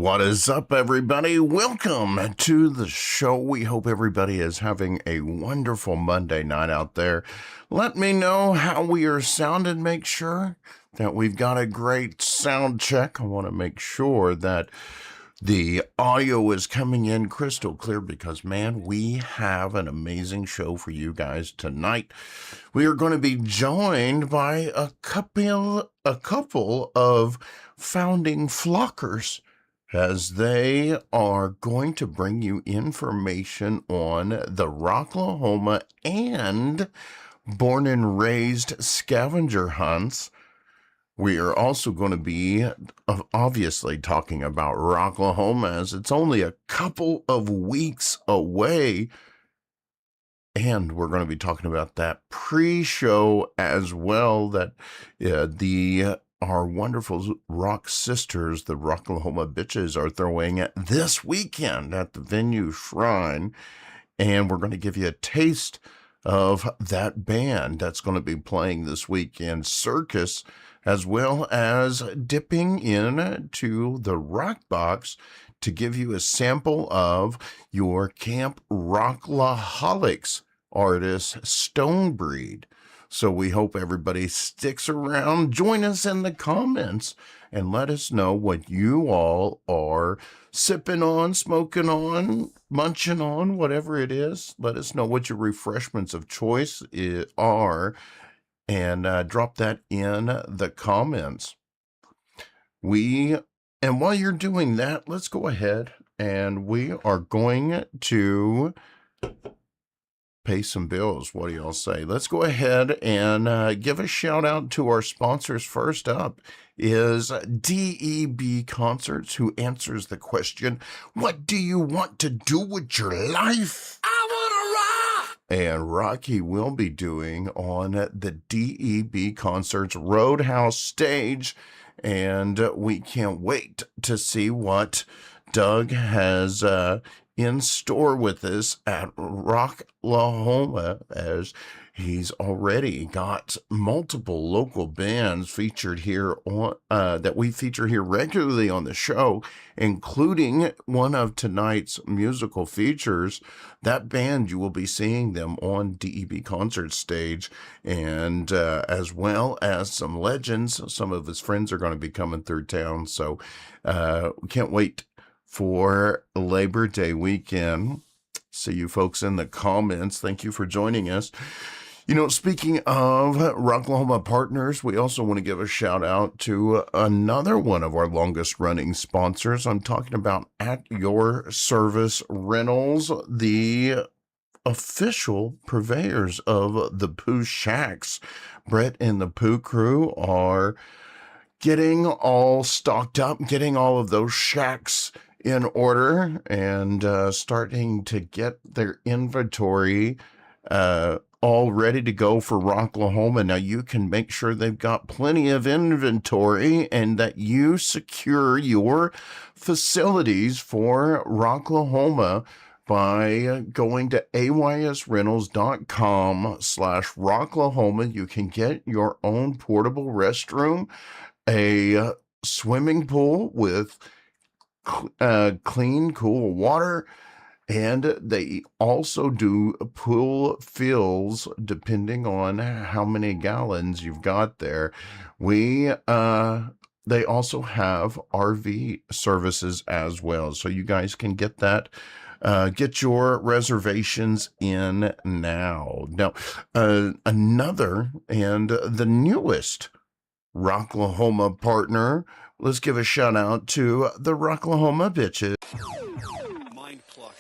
What is up, everybody? Welcome to the show. We hope everybody is having a wonderful Monday night out there. Let me know how we are sounding. Make sure that we've got a great sound check. I want to make sure that the audio is coming in crystal clear because, man, we have an amazing show for you guys tonight. We are going to be joined by a couple of founding flockers, as they are going to bring you information on the Rocklahoma and born and raised scavenger hunts. We are also going to be obviously talking about Rocklahoma, as it's only a couple of weeks away. And we're going to be talking about that pre-show as well, that our wonderful rock sisters, the Rocklahoma Bitches, are throwing this weekend at the Venue Shrine. And we're going to give you a taste of that band that's going to be playing this weekend, Circus, as well as dipping into the Rock Box to give you a sample of your Camp Rocklaholics artist, Stonebreed. So we hope everybody sticks around. Join us in the comments and let us know what you all are sipping on, smoking on, munching on, whatever it is. Let us know what your refreshments of choice are, and drop that in the comments. And while you're doing that, let's go ahead and we are going to pay some bills. What do y'all say? Let's go ahead and give a shout out to our sponsors. First up is DEB Concerts, who answers the question, what do you want to do with your life? I want to rock! And Rocky will be doing on the DEB Concerts Roadhouse stage, and we can't wait to see what Doug has in store with us at Rocklahoma, as he's already got multiple local bands featured here on that we feature here regularly on the show, including one of tonight's musical features. That band, you will be seeing them on DEB Concert Stage, and as well as some legends. Some of his friends are going to be coming through town, so we can't wait for Labor Day weekend. See you folks in the comments. Thank you for joining us. You know, speaking of Rocklahoma partners, we also want to give a shout out to another one of our longest running sponsors. I'm talking about At Your Service Rentals, the official purveyors of the Pooh Shacks. Brett and the Pooh crew are getting all stocked up, getting all of those shacks in order, and starting to get their inventory all ready to go for Rocklahoma. Now, you can make sure they've got plenty of inventory and that you secure your facilities for Rocklahoma by going to aysrentals.com/Rocklahoma. You can get your own portable restroom, a swimming pool with clean, cool water, and they also do pool fills depending on how many gallons you've got there. They also have RV services as well, so you guys can get that. Get your reservations in now. Now, another and the newest Rocklahoma partner, let's give a shout out to the Rocklahoma Bitches. Mind pluck.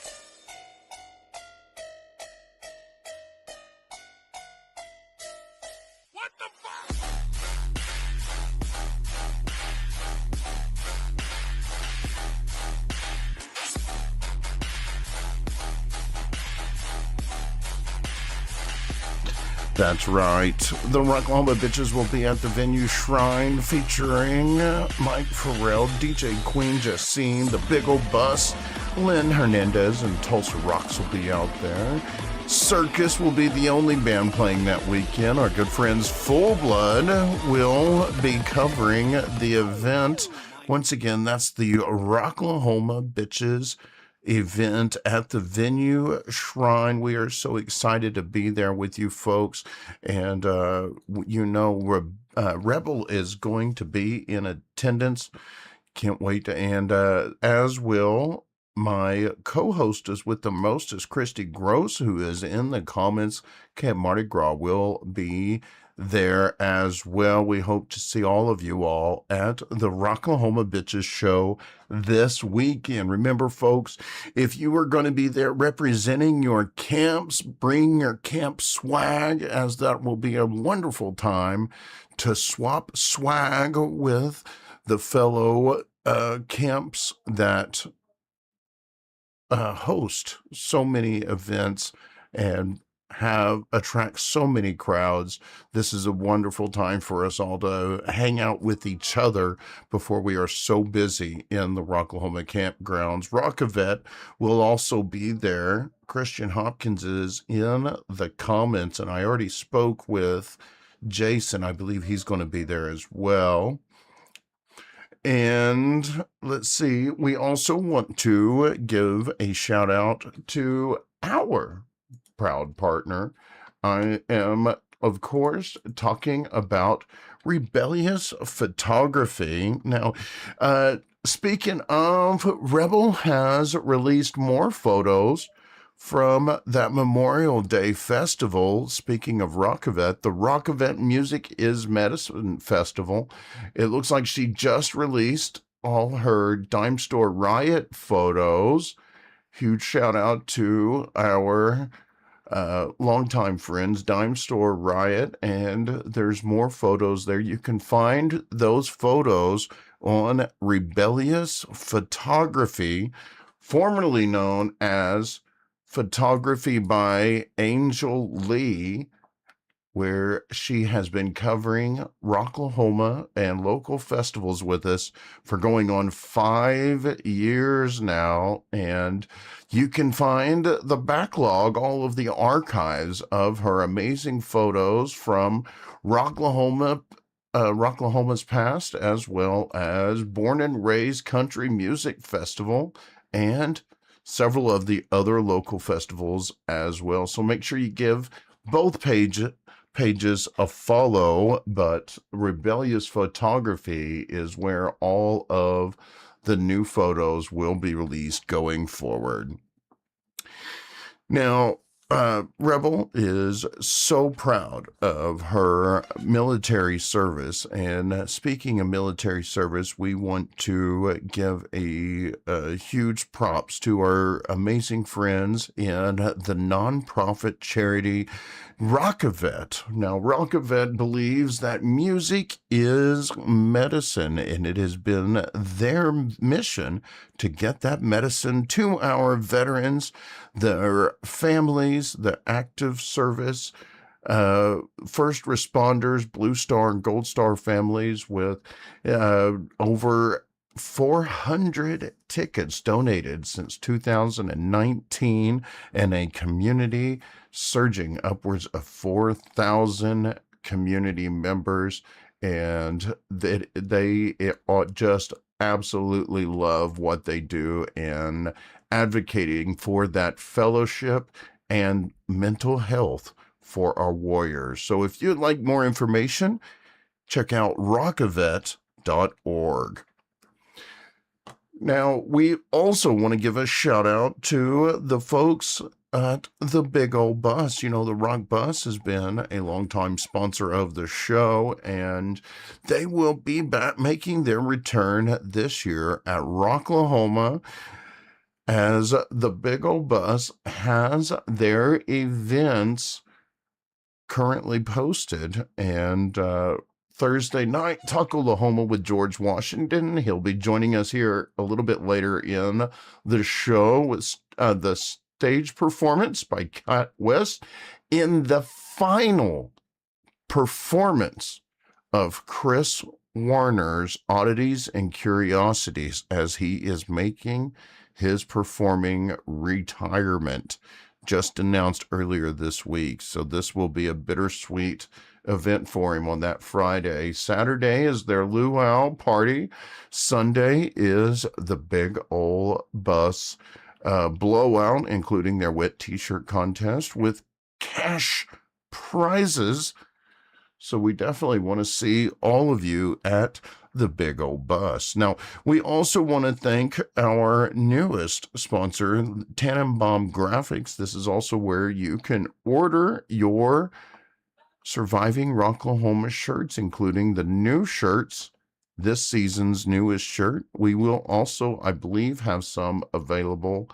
What the fuck? That's right. The Rocklahoma Bitches will be at the Venue Shrine featuring Mike Farrell, DJ Queen Jacine, the Big Ol' Bus, Lynn Hernandez, and Tulsa Rocks will be out there. Circus will be the only band playing that weekend. Our good friends Full Blood will be covering the event Once again, that's the Rocklahoma Bitches event at the Venue Shrine. We are so excited to be there with you folks. And, Rebel is going to be in attendance. Can't wait to, and as will my co-hostess with the mostest, Christy Gross, who is in the comments. Camp Mardi Gras will be there as well. We hope to see all of you all at the Rocklahoma Bitches show this weekend. Remember, folks, if you are going to be there representing your camps, bring your camp swag, as that will be a wonderful time to swap swag with the fellow camps that host so many events and attract so many crowds. This is a wonderful time for us all to hang out with each other before we are so busy in the Rocklahoma campgrounds. Rockavet will also be there. Christian Hopkins is in the comments, and I already spoke with Jason. I believe he's going to be there as well. And let's see, we also want to give a shout out to our proud partner. I am, of course, talking about Rebellious Photography. Now, speaking of, Rebel has released more photos from that Memorial Day festival. Speaking of Rockavet, the Rockavet Music is Medicine Festival. It looks like she just released all her Dime Store Riot photos. Huge shout out to our longtime friends, Dime Store Riot, and there's more photos there. You can find those photos on Rebellious Photography, formerly known as Photography by Angel Lee, where she has been covering Rocklahoma and local festivals with us for going on 5 years now. And you can find the backlog, all of the archives of her amazing photos from Rocklahoma's past, as well as Born and Raised Country Music Festival and several of the other local festivals as well. So make sure you give both pages a follow, but Rebellious Photography is where all of the new photos will be released going forward. Now, Rebel is so proud of her military service. And speaking of military service, we want to give a huge props to our amazing friends in the nonprofit charity Rockavet. Now, Rockavet believes that music is medicine, and it has been their mission to get that medicine to our veterans, their families, the active service, first responders, Blue Star and Gold Star families, with over 400 tickets donated since 2019, and a community surging upwards of 4,000 community members. And they just absolutely love what they do and advocating for that fellowship and mental health for our warriors. So if you'd like more information, check out rockavet.org. Now, we also want to give a shout out to the folks at the Big Old Bus. You know, the Rock Bus has been a longtime sponsor of the show, and they will be back making their return this year at Rocklahoma, as the Big Old Bus has their events currently posted. And Thursday night, Tuckalahoma with George Washington. He'll be joining us here a little bit later in the show with the stage performance by Cat West in the final performance of Chris Warner's Oddities and Curiosities, as he is making his performing retirement just announced earlier this week. So this will be a bittersweet event for him on that Friday. Saturday is their luau party. Sunday is the big old bus blowout, including their wet t-shirt contest with cash prizes. So we definitely want to see all of you at the big old bus. Now, we also want to thank our newest sponsor, Tannenbaum Graphics. This is also where you can order your Surviving Rocklahoma shirts, including the new shirts, this season's newest shirt. We will also, I believe, have some available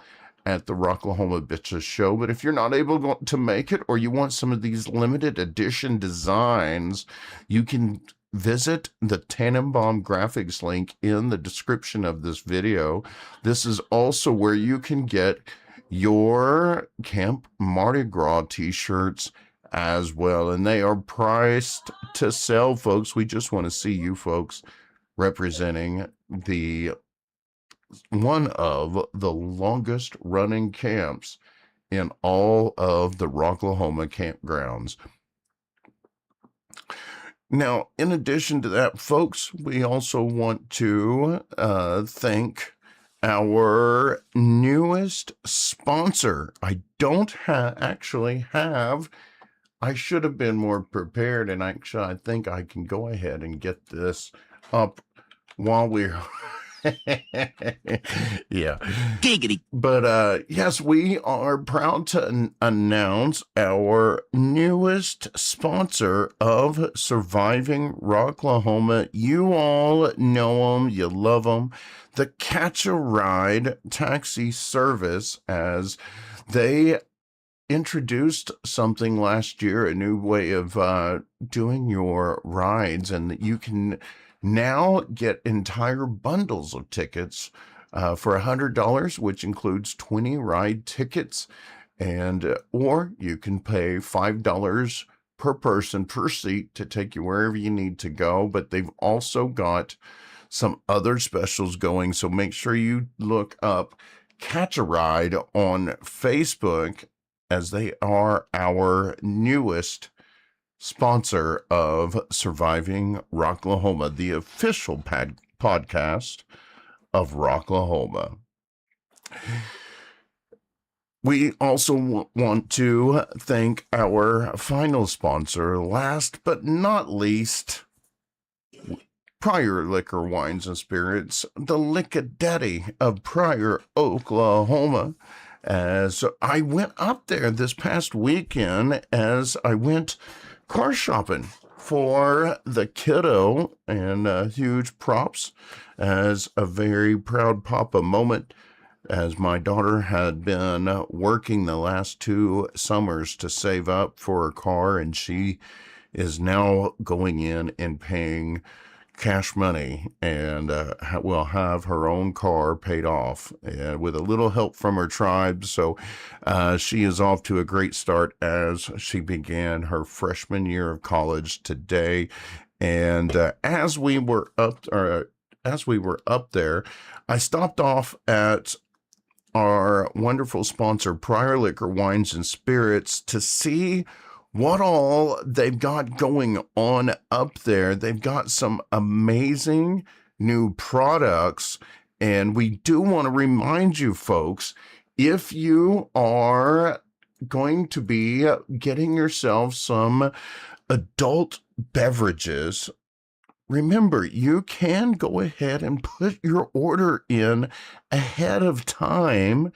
at the Rocklahoma Bitches show. But if you're not able to make it, or you want some of these limited edition designs, you can visit the Tannenbaum Graphics link in the description of this video. This is also where you can get your Camp Mardi Gras t-shirts as well, and they are priced to sell, folks. We just want to see you folks representing the one of the longest running camps in all of the Rocklahoma campgrounds. Now, in addition to that, folks, we also want to thank our newest sponsor. I don't actually have, I should have been more prepared, and actually I think I can go ahead and get this up while we're yeah. Giggity. But yes, we are proud to announce our newest sponsor of Surviving Rocklahoma. You all know them, you love them. The Catch a Ride taxi service, as they introduced something last year, a new way of doing your rides, and that you can now get entire bundles of tickets for $100, which includes 20 ride tickets, and or you can pay $5 per person per seat to take you wherever you need to go. But they've also got some other specials going, so make sure you look up Catch a Ride on Facebook, as they are our newest sponsor of Surviving Rocklahoma, the official podcast of Rocklahoma. We also want to thank our final sponsor, last but not least, Pryor Liquor, Wines, and Spirits, the Lickadetti of Pryor, Oklahoma. As I went up there this past weekend, as I went car shopping for the kiddo, and huge props as a very proud papa moment, as my daughter had been working the last 2 summers to save up for a car, and she is now going in and paying cash money, and will have her own car paid off, with a little help from her tribe. So she is off to a great start as she began her freshman year of college today. And as we were up there, I stopped off at our wonderful sponsor, Pryor Liquor, Wines, and Spirits, to see what all they've got going on up there. They've got some amazing new products, and we do want to remind you folks, if you are going to be getting yourself some adult beverages, remember, you can go ahead and put your order in ahead of time,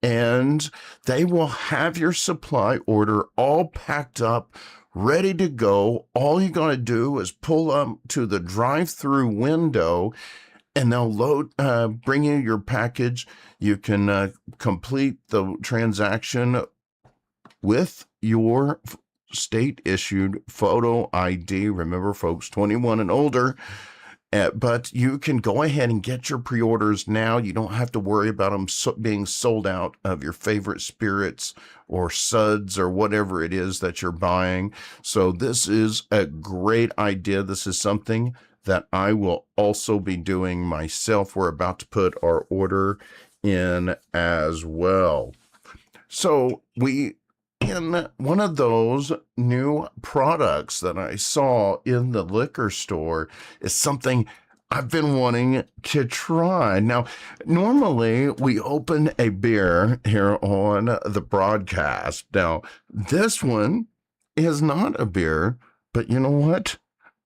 and they will have your supply order all packed up, ready to go. All you got to do is pull up to the drive-through window, and they'll bring you your package. You can complete the transaction with your state-issued photo ID. Remember, folks, 21 and older. But you can go ahead and get your pre-orders now. You don't have to worry about them being sold out of your favorite spirits or suds or whatever it is that you're buying. So this is a great idea. This is something that I will also be doing myself. We're about to put our order in as well. So in one of those new products that I saw in the liquor store is something I've been wanting to try. Now, normally we open a beer here on the broadcast. Now, this one is not a beer, but you know what?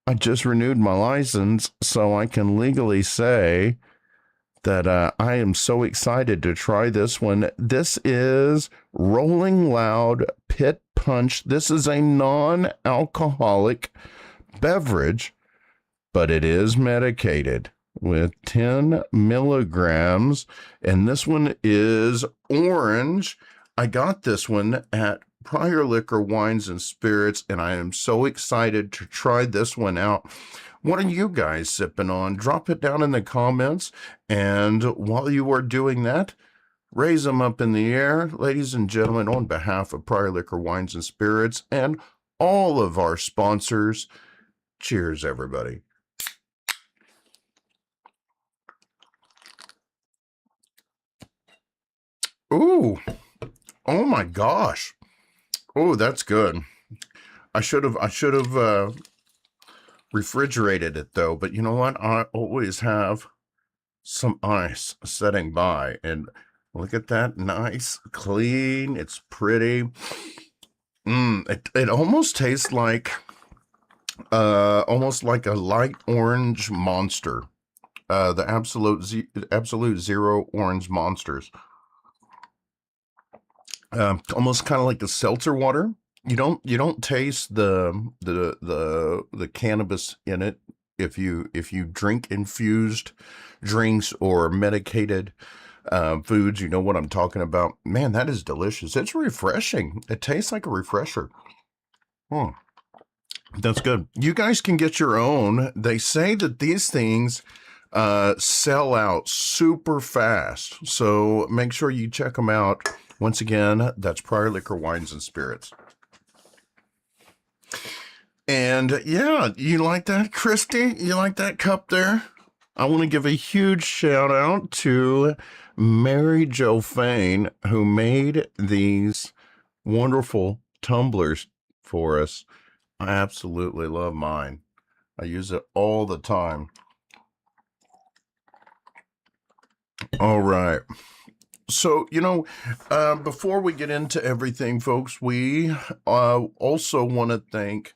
I just renewed my license, so I can legally say that I am so excited to try this one. This is Rolling Loud Pit Punch. This is a non-alcoholic beverage, but it is medicated with 10 milligrams, and this one is orange. I got this one at Prior Liquor Wines and Spirits, and I am so excited to try this one out. What are you guys sipping on? Drop it down in the comments, and while you are doing that, raise them up in the air. Ladies and gentlemen, on behalf of Prior Liquor Wines and Spirits and all of our sponsors, cheers, everybody. Ooh, oh my gosh. Oh, that's good. I should have refrigerated it though, but you know what? I always have some ice setting by, and look at that, nice, clean, it's pretty. It almost tastes like almost like a light orange monster. The absolute zero orange monsters. Almost kind of like the seltzer water. You don't taste the cannabis in it if you drink infused drinks or medicated foods. You know what I'm talking about. Man, that is delicious. It's refreshing. It tastes like a refresher. That's good. You guys can get your own. They say that these things sell out super fast, so make sure you check them out. Once again, that's Prior Liquor Wines and Spirits. And yeah, you like that, Christy? You like that cup there? I want to give a huge shout out to Mary Jo Fain, who made these wonderful tumblers for us. I absolutely love mine. I use it all the time. All right. So, before we get into everything, folks, we also want to thank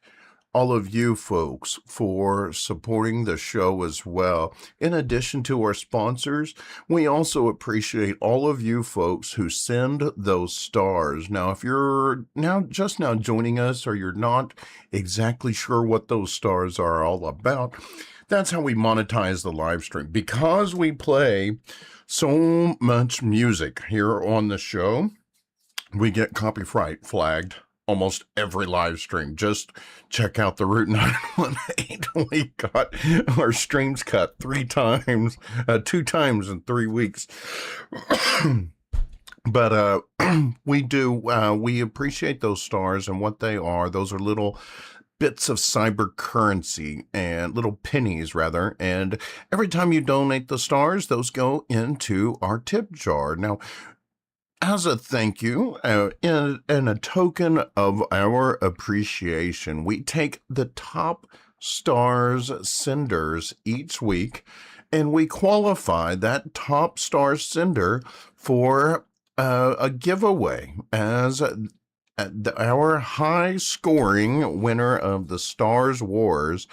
all of you folks for supporting the show as well. In addition to our sponsors, we also appreciate all of you folks who send those stars. Now, if you're just now joining us, or you're not exactly sure what those stars are all about, that's how we monetize the live stream. Because we play so much music here on the show, we get copyright flagged almost every live stream. Just check out the Route 918. We got our streams cut 3 times, 2 times in 3 weeks. But we appreciate those stars, and what they are, those are little bits of cyber currency, and little pennies rather, and every time you donate the stars, those go into our tip jar. Now, as a thank you, and a token of our appreciation, we take the top stars senders each week, and we qualify that top star sender for a giveaway as our high scoring winner of the Stars Wars.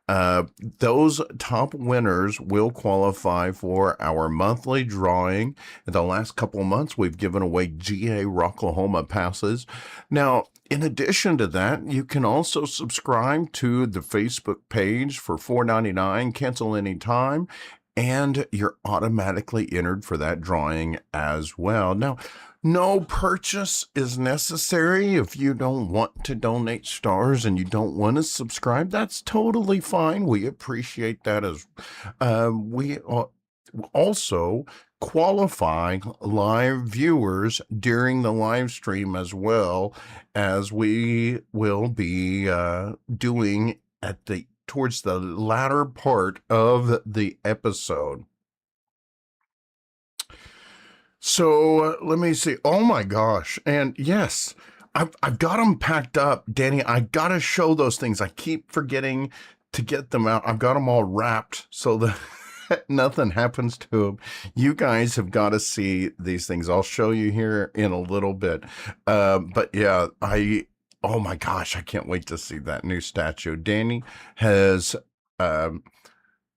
Those top winners will qualify for our monthly drawing. In the last couple of months, we've given away GA Rocklahoma passes. Now, in addition to that, you can also subscribe to the Facebook page for $4.99, cancel anytime, and you're automatically entered for that drawing as well. Now, no purchase is necessary. If you don't want to donate stars and you don't want to subscribe, that's totally fine. We appreciate that. As we also qualify live viewers during the live stream, as well as we will be doing towards the latter part of the episode. So let me see. Oh my gosh. And yes, I've got them packed up. Danny, I got to show those things. I keep forgetting to get them out. I've got them all wrapped so that nothing happens to them. You guys have got to see these things. I'll show you here in a little bit. But yeah, oh my gosh, I can't wait to see that new statue. Danny has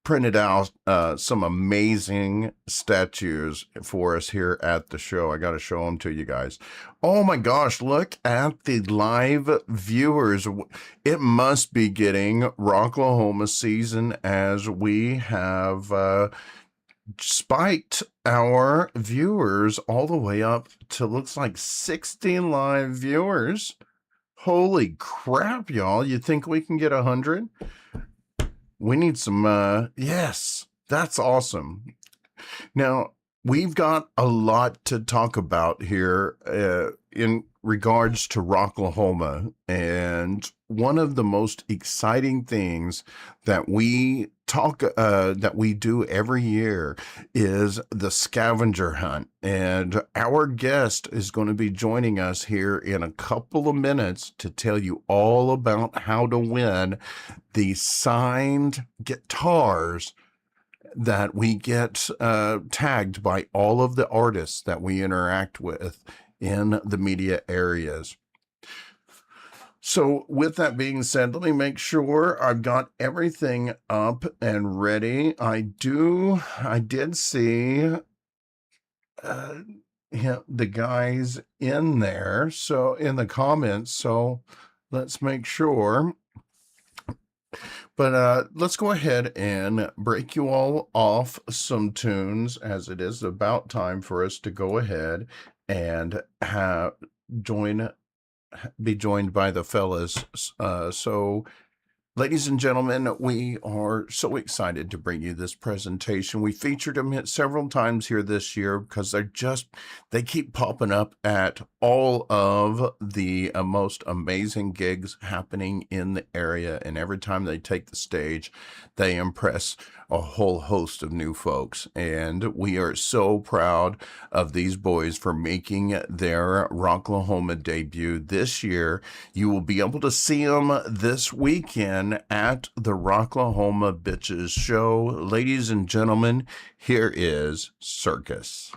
printed out some amazing statues for us here at the show. I got to show them to you guys. Oh my gosh, look at the live viewers. It must be getting Rocklahoma season as we have spiked our viewers all the way up to looks like 60 live viewers. Holy crap, y'all. You think we can get 100? We need some, yes, that's awesome. Now, we've got a lot to talk about here in regards to Rocklahoma. And one of the most exciting things that we do every year is the scavenger hunt. And our guest is going to be joining us here in a couple of minutes to tell you all about how to win the signed guitars that we get tagged by all of the artists that we interact with in the media areas. So with that being said, let me make sure I've got everything up and ready. I did see the guys in there, so in the comments, so let's make sure. But let's go ahead and break you all off some tunes, as it is about time for us to go ahead and be joined by the fellas. So, ladies and gentlemen, we are so excited to bring you this presentation. We featured them several times here this year because they keep popping up at all of the most amazing gigs happening in the area. And every time they take the stage, they impress a whole host of new folks. And we are so proud of these boys for making their Rocklahoma debut this year. You will be able to see them this weekend at the Rocklahoma Bitches Show. Ladies and gentlemen, here is Circus.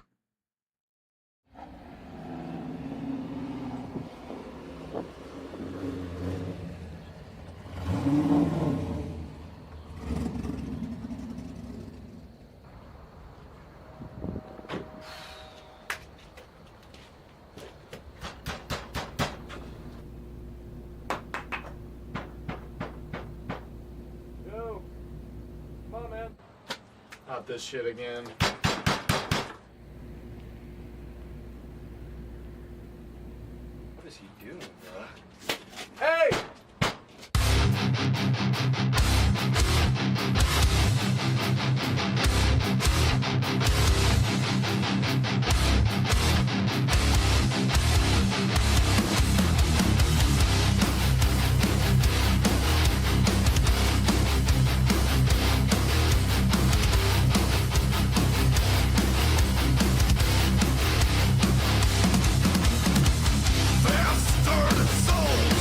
Not this shit again. What is he doing, bro? Hey! Bastard soul!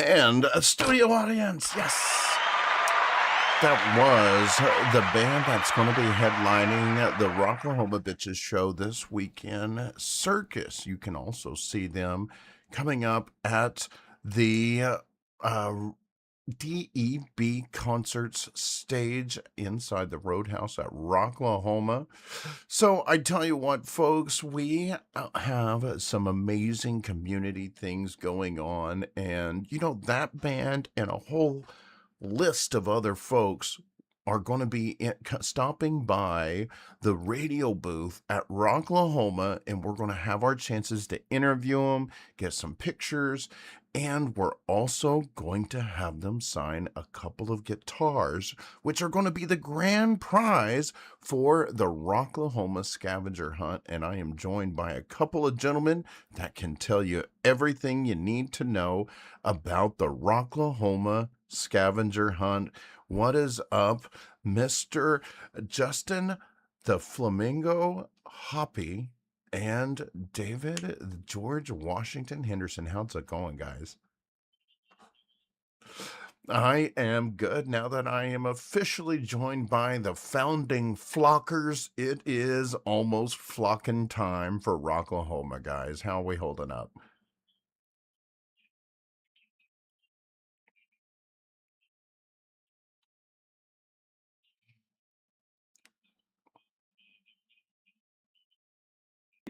And a studio audience. Yes. That was the band that's going to be headlining the Rocklahoma Bitches show this weekend, Circus. You can also see them coming up at the DEB Concerts stage inside the Roadhouse at Rocklahoma. So I tell you what, folks, we have some amazing community things going on. And, that band and a whole list of other folks are going to be stopping by the radio booth at Rocklahoma, and we're going to have our chances to interview them, get some pictures, and we're also going to have them sign a couple of guitars, which are going to be the grand prize for the Rocklahoma scavenger hunt. And I am joined by a couple of gentlemen that can tell you everything you need to know about the Rocklahoma scavenger hunt. What is up, Mr. Justin the Flamingo Hoppe and David George Washington Henderson? How's it going, guys? I am good now that I am officially joined by the founding flockers. It is almost flocking time for Rocklahoma, guys. How are we holding up?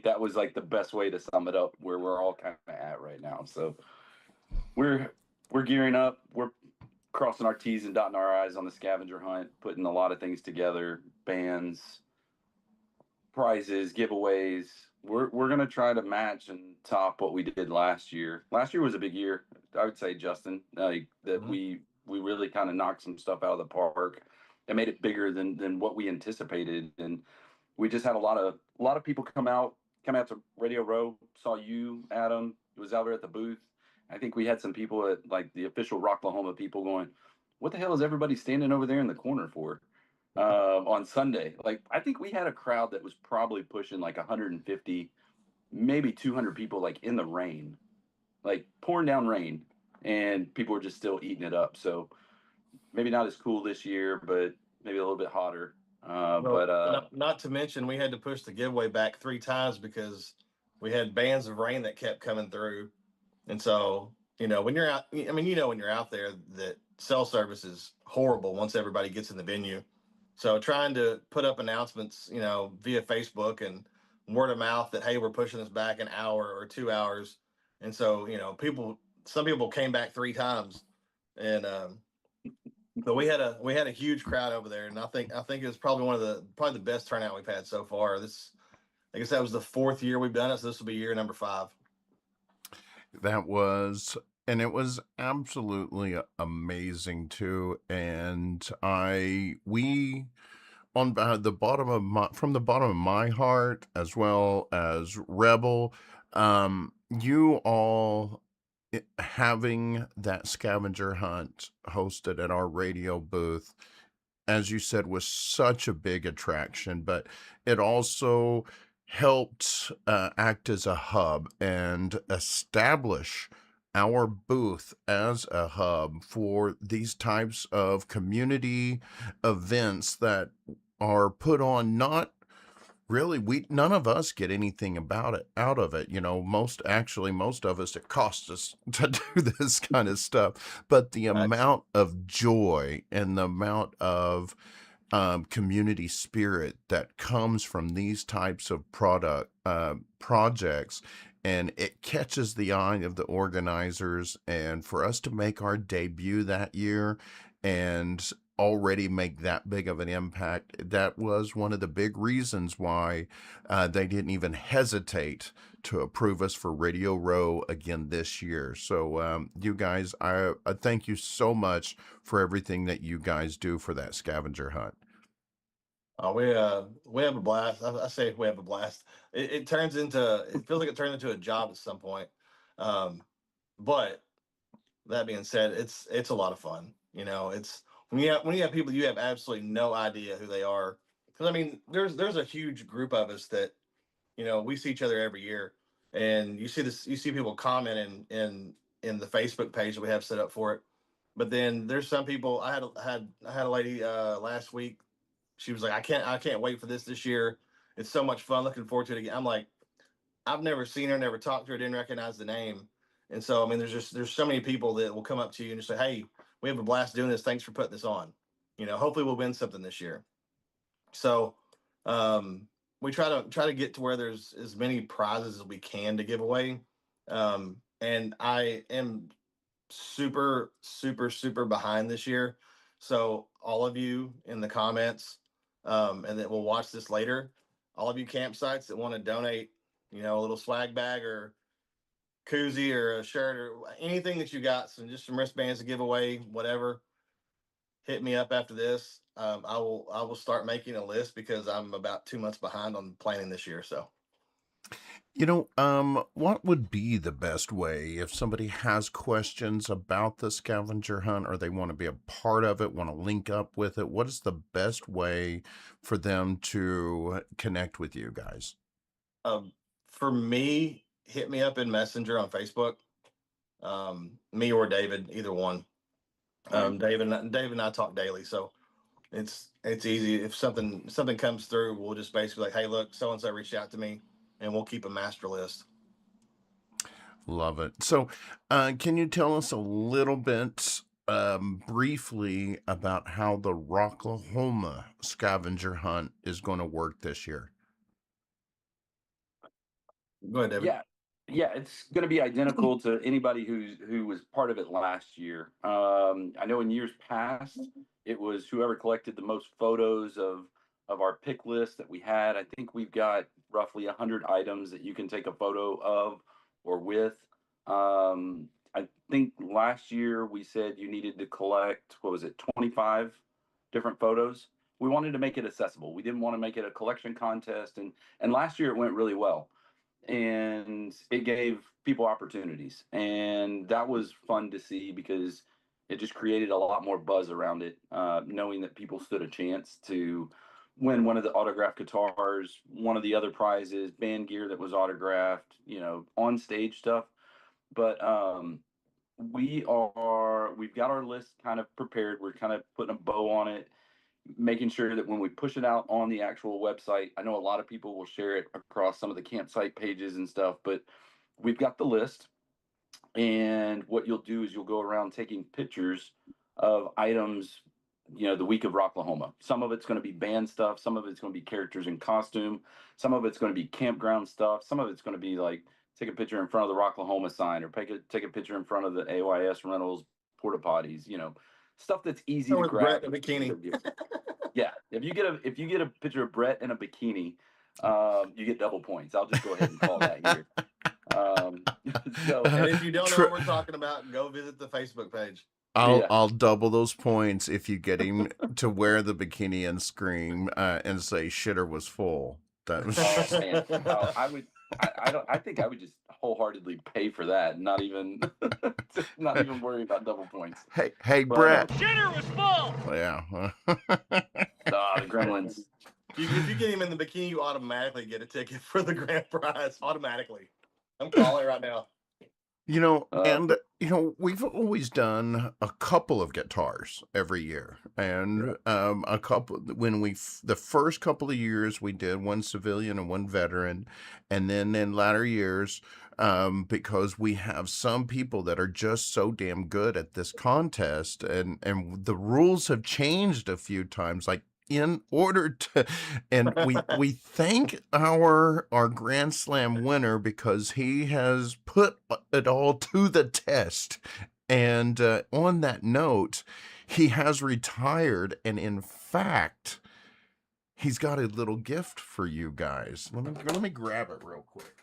That was like the best way to sum it up where we're all kind of at right now. So we're gearing up. We're crossing our T's and dotting our I's on the scavenger hunt, putting a lot of things together, bands, prizes, giveaways. We're gonna try to match and top what we did last year. Last year was a big year, I would say, Justin. That we really kind of knocked some stuff out of the park and made it bigger than what we anticipated. And we just had a lot of people come out to Radio Row. Saw you, Adam. Was out there at the booth. I think we had some people at like the official Rocklahoma people going, "What the hell is everybody standing over there in the corner for?" On Sunday. Like I think we had a crowd that was probably pushing like 150, maybe 200 people, like in the rain, like pouring down rain, and people were just still eating it up. So maybe not as cool this year, but maybe a little bit hotter. Not to mention we had to push the giveaway back 3 times because we had bands of rain that kept coming through. And so, when you're out, I mean, when you're out there, that cell service is horrible once everybody gets in the venue. So trying to put up announcements, via Facebook and word of mouth that, hey, we're pushing this back an hour or 2 hours. And so, some people came back 3 times, and but we had a huge crowd over there, and I think it was probably the best turnout we've had so far. I guess that was the 4th year we've done it, so this will be year number 5. That was, and it was absolutely amazing too. And we, on the bottom of from the bottom of my heart, as well as Rebel, you all having that scavenger hunt hosted at our radio booth, as you said, was such a big attraction, but it also helped act as a hub and establish our booth as a hub for these types of community events that are put on. Not really, we none of us get anything about it out of it. Most of us, it costs us to do this kind of stuff. But the That's amount of joy and the amount of community spirit that comes from these types of projects, and it catches the eye of the organizers. And for us to make our debut that year and already make that big of an impact, that was one of the big reasons why they didn't even hesitate to approve us for Radio Row again this year. So you guys, I thank you so much for everything that you guys do for that scavenger hunt. we have a blast. I say we have a blast. It feels like it turns into a job at some point. Um, but that being said, it's a lot of fun. It's when you have people you have absolutely no idea who they are. Because I mean, there's a huge group of us that we see each other every year, and you see people commenting, and in the Facebook page that we have set up for it. But then there's some people. I had a lady last week. She was like, I can't wait for this year. It's so much fun. Looking forward to it again. I'm like, I've never seen her, never talked to her, didn't recognize the name. And so, I mean, there's so many people that will come up to you and just say, hey, we have a blast doing this. Thanks for putting this on. Hopefully we'll win something this year. So we try to get to where there's as many prizes as we can to give away. And I am super, super, super behind this year. So all of you in the comments, and that will watch this later, all of you campsites that want to donate, a little swag bag or koozie or a shirt or anything that you got, just some wristbands to give away, whatever, hit me up after this. I will start making a list because I'm about 2 months behind on planning this year. So, what would be the best way if somebody has questions about the scavenger hunt or they want to be a part of it, want to link up with it? What is the best way for them to connect with you guys? For me, hit me up in Messenger on Facebook. Me or David, either one. David and I talk daily, so it's easy. If something comes through, we'll just basically like, hey, look, so and so reached out to me, and we'll keep a master list. Love it. So, can you tell us a little bit briefly about how the Rocklahoma scavenger hunt is going to work this year? Go ahead, David. Yeah, it's going to be identical to anybody who was part of it last year. I know in years past, it was whoever collected the most photos of our pick list that we had. I think we've got roughly 100 items that you can take a photo of or with. I think last year we said you needed to collect, 25 different photos. We wanted to make it accessible. We didn't want to make it a collection contest, and last year it went really well. And it gave people opportunities, and that was fun to see because it just created a lot more buzz around it, knowing that people stood a chance to win one of the autographed guitars, one of the other prizes, band gear that was autographed, on stage stuff. But we've got our list kind of prepared. We're kind of putting a bow on it, making sure that when we push it out on the actual website, I know a lot of people will share it across some of the campsite pages and stuff, but we've got the list. And what you'll do is you'll go around taking pictures of items, the week of Rocklahoma. Some of it's going to be band stuff. Some of it's going to be characters in costume. Some of it's going to be campground stuff. Some of it's going to be like take a picture in front of the Rocklahoma sign or take a picture in front of the AYS Rentals porta potties, stuff that's easy to grab. Brett in a bikini. Yeah, if you get a picture of Brett in a bikini, you get double points. I'll just go ahead and call that here. And if you don't know what we're talking about, go visit the Facebook page. I'll double those points if you get him to wear the bikini and scream and say shitter was full. That was man. I think I would just wholeheartely pay for that, not even worry about double points. Hey, Brett. Shitter was full. Yeah. The Gremlins. If you get him in the bikini, you automatically get a ticket for the grand prize. Automatically. I'm calling it right now. We've always done a couple of guitars every year, and a couple the first couple of years we did one civilian and one veteran, and then in latter years, because we have some people that are just so damn good at this contest, and the rules have changed a few times, like in order to, and we thank our Grand Slam winner because he has put it all to the test. And on that note, he has retired, and in fact, he's got a little gift for you guys. Let me grab it real quick.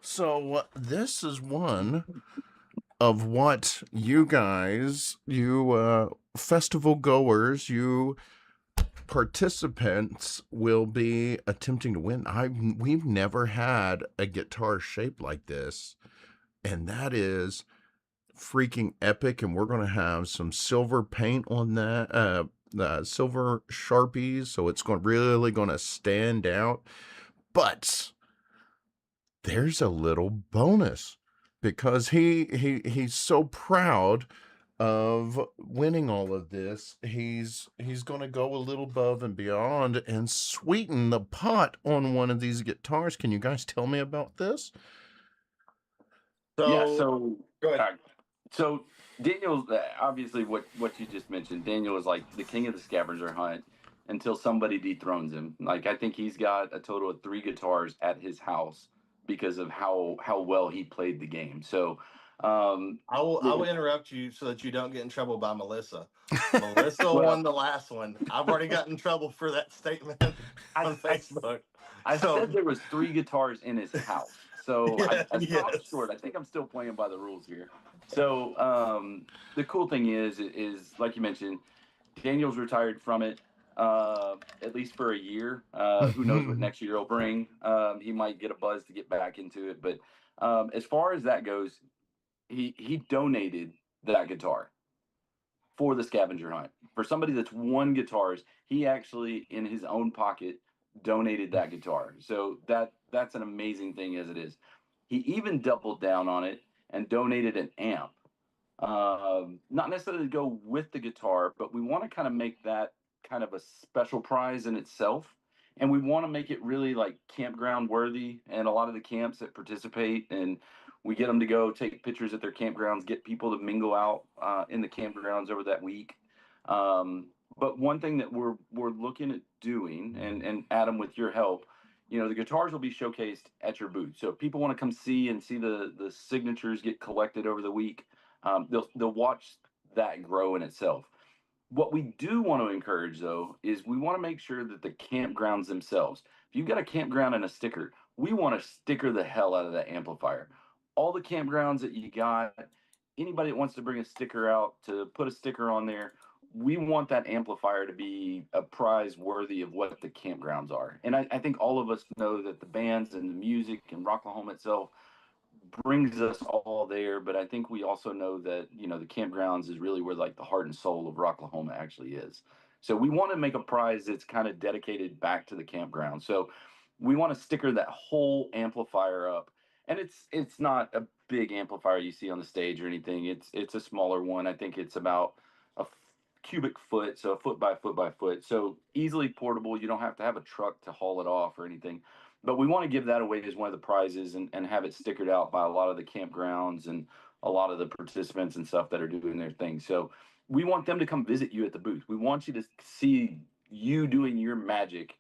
So this is one of what you guys, festival goers, you participants will be attempting to win. We've never had a guitar shaped like this, and that is freaking epic. And we're going to have some silver paint on that, silver Sharpies, so it's really going to stand out. But there's a little bonus because he's so proud of winning all of this. He's going to go a little above and beyond and sweeten the pot on one of these guitars. Can you guys tell me about this? Yeah, So so go ahead. so Daniel, obviously, what you just mentioned, Daniel is like the king of the scavenger hunt until somebody dethrones him. Like I think he's got a total of 3 guitars at his house because of how well he played the game. So I will interrupt you so that you don't get in trouble by Melissa. Melissa Well- won the last one. I've already gotten in trouble for that statement on Facebook. I said there was 3 guitars in his house. So I stopped Yes. short. I think I'm still playing by the rules here. So the cool thing is like you mentioned, Daniel's retired from it at least for a year. Who knows what next year will bring? He might get a buzz to get back into it. But as far as that goes, he donated that guitar for the scavenger hunt. For somebody that's won guitars, he actually in his own pocket donated that guitar. So that's an amazing thing as it is. He even doubled down on it and donated an amp. Not necessarily to go with the guitar, but we want to kind of make that kind of a special prize in itself. And we want to make it really like campground worthy. And a lot of the camps that participate, and we get them to go take pictures at their campgrounds, get people to mingle out in the campgrounds over that week. But one thing that we're looking at doing, and Adam, with your help, the guitars will be showcased at your booth. So if people want to come see the signatures get collected over the week, they'll watch that grow in itself. What we do want to encourage, though, is we want to make sure that the campgrounds themselves, if you've got a campground and a sticker, we want to sticker the hell out of that amplifier. All the campgrounds that you got, anybody that wants to bring a sticker out to put a sticker on there, we want that amplifier to be a prize worthy of what the campgrounds are. And I think all of us know that the bands and the music and Rocklahoma itself brings us all there, but I think we also know that the campgrounds is really where like the heart and soul of Rocklahoma actually is. So we want to make a prize that's kind of dedicated back to the campground. So we want to sticker that whole amplifier up, and it's not a big amplifier you see on the stage or anything. It's a smaller one. I think it's about a cubic foot, so a foot by foot by foot, so easily portable. You don't have to have a truck to haul it off or anything. But we want to give that away as one of the prizes and have it stickered out by a lot of the campgrounds and a lot of the participants and stuff that are doing their thing. So we want them to come visit you at the booth. We want you to see you doing your magic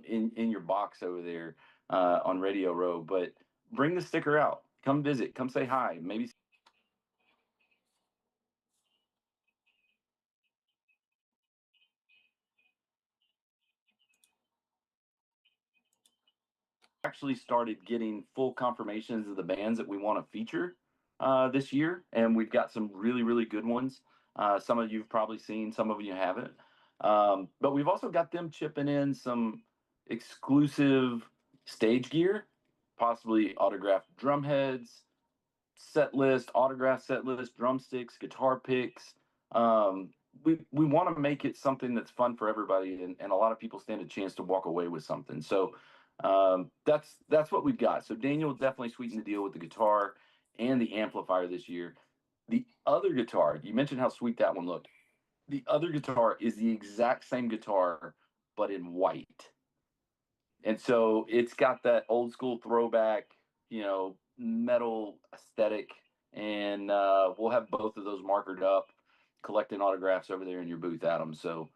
in your box over there on Radio Row. But bring the sticker out. Come visit. Come say hi. Maybe actually started getting full confirmations of the bands that we want to feature this year, and we've got some really, really good ones. Some of you've probably seen, some of you haven't. But we've also got them chipping in some exclusive stage gear, possibly autographed drum heads, autograph set list, drumsticks, guitar picks. We want to make it something that's fun for everybody, and a lot of people stand a chance to walk away with something. So that's what we've got. So Daniel definitely sweetened the deal with the guitar and the amplifier this year. The other guitar, you mentioned how sweet that one looked. The other guitar is the exact same guitar, but in white. And so it's got that old school throwback, metal aesthetic. And we'll have both of those markered up, collecting autographs over there in your booth, Adam. So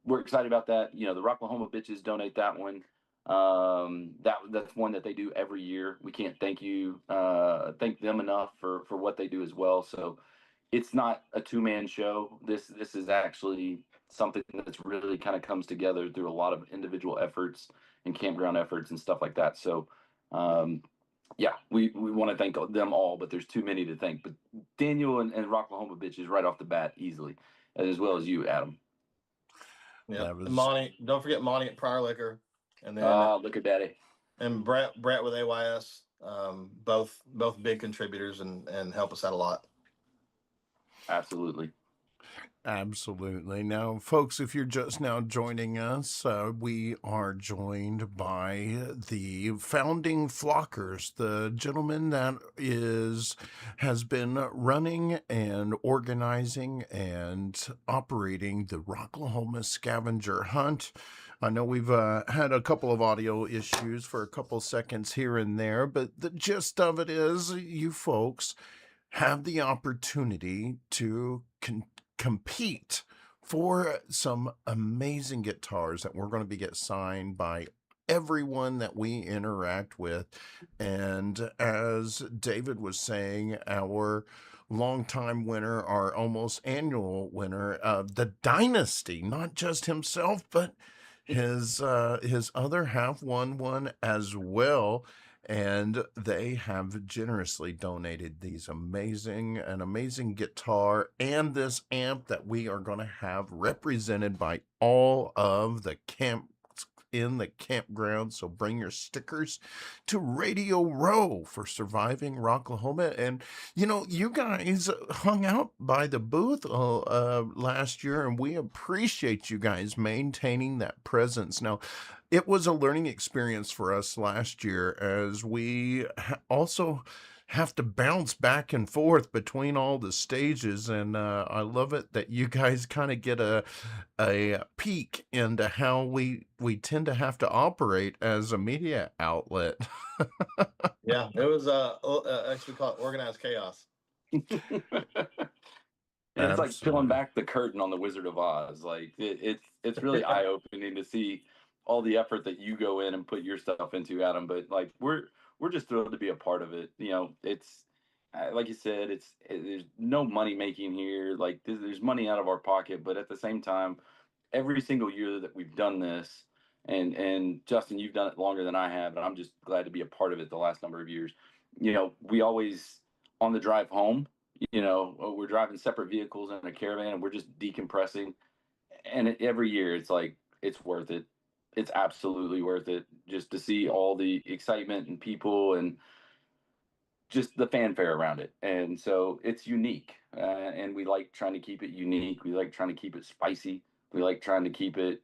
we're excited about that. The Rocklahoma bitches donate that one. That's one that they do every year. We can't thank them enough for what they do as well. So it's not a 2-man show. This is actually something that's really kind of comes together through a lot of individual efforts and campground efforts and stuff like that. So yeah, we want to thank them all, but there's too many to thank. But Daniel and Rocklahoma bitches right off the bat easily, as well as you, Adam. Yeah, That was- Monty. Don't forget Monty at Prior Liquor, and then Look at daddy. and Brett with AYS. Both big contributors and help us out a lot. Absolutely. Absolutely. Now, folks, if you're just now joining us, we are joined by the founding flockers, the gentleman that has been running and organizing and operating the Rocklahoma scavenger hunt. I know we've had a couple of audio issues for a couple seconds here and there, but the gist of it is you folks have the opportunity to compete for some amazing guitars that we're going to be get signed by everyone that we interact with. And as David was saying, our longtime winner, our almost annual winner of the dynasty, not just himself, but his other half won one as well, and they have generously donated these amazing guitar and this amp that we are going to have represented by all of the camps in the campground. So bring your stickers to Radio Row for surviving Rocklahoma. And you guys hung out by the booth last year, and we appreciate you guys maintaining that presence. Now, it was a learning experience for us last year, as we also have to bounce back and forth between all the stages, and I love it that you guys kind of get a peek into how we tend to have to operate as a media outlet. Yeah, it was actually called organized chaos. And it's like Absolutely. peeling back the curtain on the Wizard of Oz. Like it's really eye opening to see all the effort that you go in and put your stuff into, Adam. But like we're just thrilled to be a part of it. It's like you said, there's no money making here. Like there's money out of our pocket, but at the same time, every single year that we've done this, and Justin, you've done it longer than I have, and I'm just glad to be a part of it the last number of years. We always on the drive home. We're driving separate vehicles in a caravan, and we're just decompressing. And every year, it's like it's worth it. It's absolutely worth it just to see all the excitement and people and just the fanfare around it. And so it's unique, and we like trying to keep it unique. We like trying to keep it spicy. We like trying to keep it,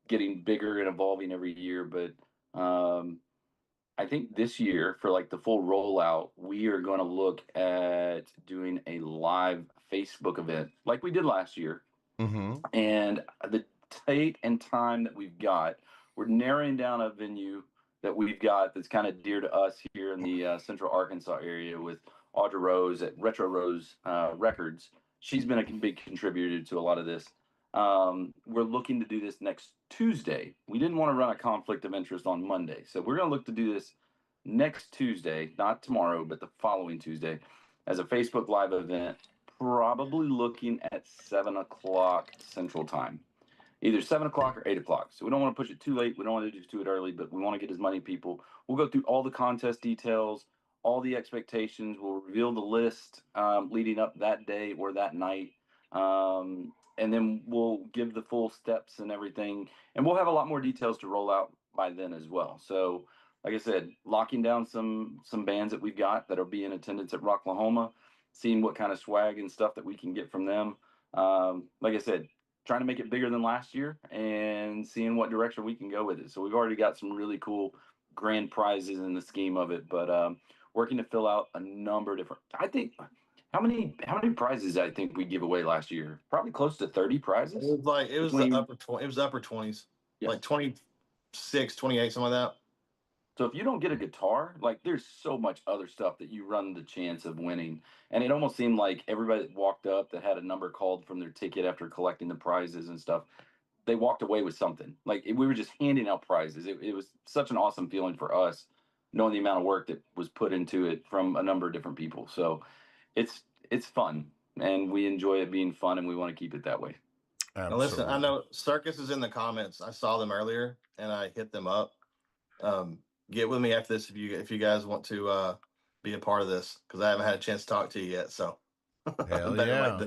getting bigger and evolving every year. But I think this year, for like the full rollout, we are going to look at doing a live Facebook event like we did last year. Mm-hmm. And the date and time that we've got, we're narrowing down a venue that we've got that's kind of dear to us here in the Central Arkansas area with Audra Rose at Retro Rose Records. She's been a big contributor to a lot of this. We're looking to do this next Tuesday. We didn't want to run a conflict of interest on Monday, so we're going to look to do this next Tuesday, not tomorrow, but the following Tuesday, as a Facebook Live event, probably looking at 7 o'clock Central Time. Either 7 o'clock or 8 o'clock. So we don't want to push it too late. We don't want to do it early, but we want to get as many people. We'll go through all the contest details, all the expectations. We'll reveal the list leading up that day or that night. And then we'll give the full steps and everything. And we'll have a lot more details to roll out by then as well. So like I said, locking down some bands that we've got that'll be in attendance at Rocklahoma, seeing what kind of swag and stuff that we can get from them. Like I said, trying to make it bigger than last year and seeing what direction we can go with it. So we've already got some really cool grand prizes in the scheme of it, but working to fill out a number of different, I think, how many prizes I think we give away last year? Probably close to 30 prizes. It was the upper 20s, yeah. Like 26, 28, something like that. So if you don't get a guitar, like there's so much other stuff that you run the chance of winning. And it almost seemed like everybody that walked up that had a number called from their ticket after collecting the prizes and stuff, they walked away with something. Like we were just handing out prizes. It was such an awesome feeling for us, knowing the amount of work that was put into it from a number of different people. So it's fun, and we enjoy it being fun, and we want to keep it that way. Now listen, I know Circus is in the comments. I saw them earlier, and I hit them up. Get with me after this if you guys want to be a part of this, because I haven't had a chance to talk to you yet. So hell yeah,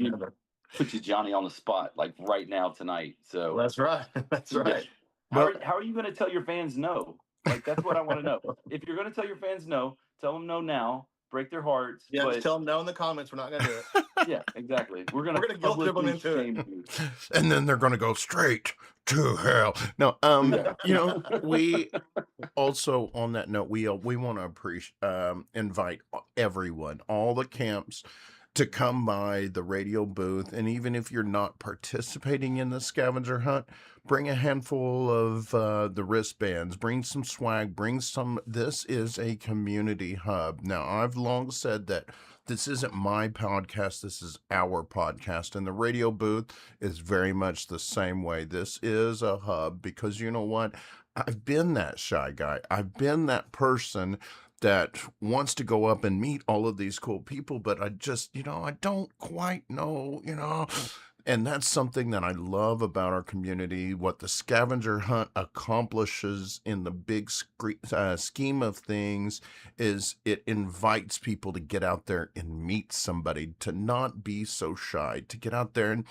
put you Johnny on the spot like right now tonight. So that's right. That's right. How are you going to tell your fans no? Like that's what I want to know. If you're going to tell your fans no, tell them no now. break their hearts. Yeah, but just tell them no in the comments. We're not going to do it. yeah, exactly. We're gonna guilt trip them publicly into it. shame you. And then they're going to go straight to hell. No, you know, we also, on that note, we want to invite everyone, all the camps, to come by the radio booth. And even if you're not participating in the scavenger hunt, bring a handful of the wristbands, bring some swag, bring some. This is a community hub. Now, I've long said that this isn't my podcast, this is our podcast. And the radio booth is very much the same way. This is a hub because you know what? I've been that shy guy. I've been that person that wants to go up and meet all of these cool people, but I just, I don't quite know, And that's something that I love about our community. What the scavenger hunt accomplishes in the big scheme of things is it invites people to get out there and meet somebody, to not be so shy, to get out there and,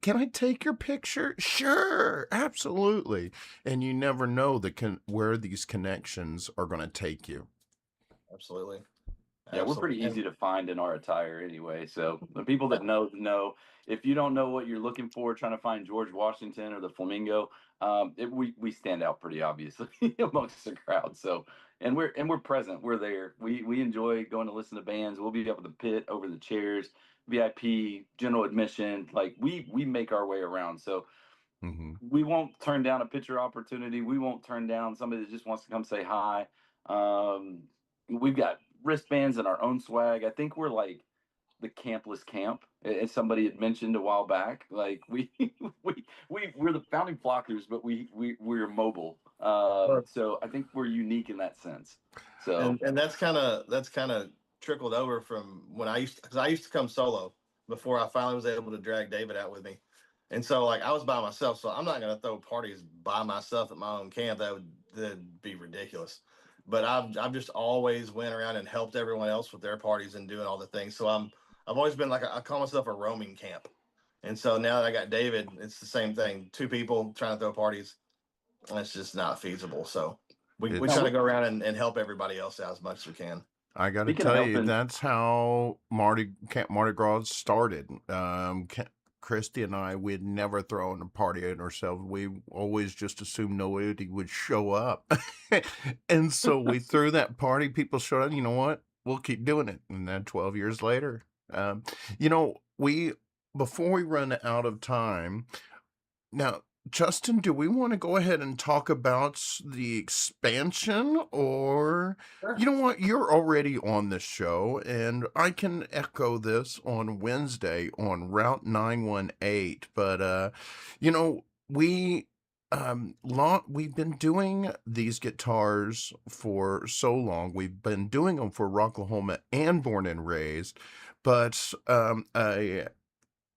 can I take your picture? Sure, absolutely. And you never know where these connections are going to take you. Absolutely. Yeah, we're pretty easy to find in our attire anyway. So the people that know. If you don't know what you're looking for, trying to find George Washington or the flamingo, we stand out pretty obviously amongst the crowd. So and we're present. We're there. We enjoy going to listen to bands. We'll be up at the pit, over the chairs, VIP, general admission. Like we make our way around. So we won't turn down a picture opportunity. We won't turn down somebody that just wants to come say hi. We've got wristbands and our own swag. I think we're like the campless camp, as somebody had mentioned a while back. Like we're the founding flockers, but we're mobile. So I think we're unique in that sense. So and that's kind of trickled over from when I used to come solo before I finally was able to drag David out with me. And so like I was by myself, so I'm not going to throw parties by myself at my own camp. That'd be ridiculous. But I've just always went around and helped everyone else with their parties and doing all the things. So I've always been like I call myself a roaming camp. And so now that I got David, it's the same thing. 2 people trying to throw parties, that's just not feasible. So we try to go around and help everybody else out as much as we can. I got to tell you, that's how Camp Mardi Gras started. Christy and I, we'd never thrown a party at ourselves. We always just assumed nobody would show up. And so we threw that party. People showed up. You know what? We'll keep doing it. And then 12 years later, before we run out of time, now, Justin, do we want to go ahead and talk about the expansion, or you know what? You're already on this show, and I can echo this on Wednesday on Route 918. But we've been doing these guitars for so long. We've been doing them for Rocklahoma and Born and Raised, but a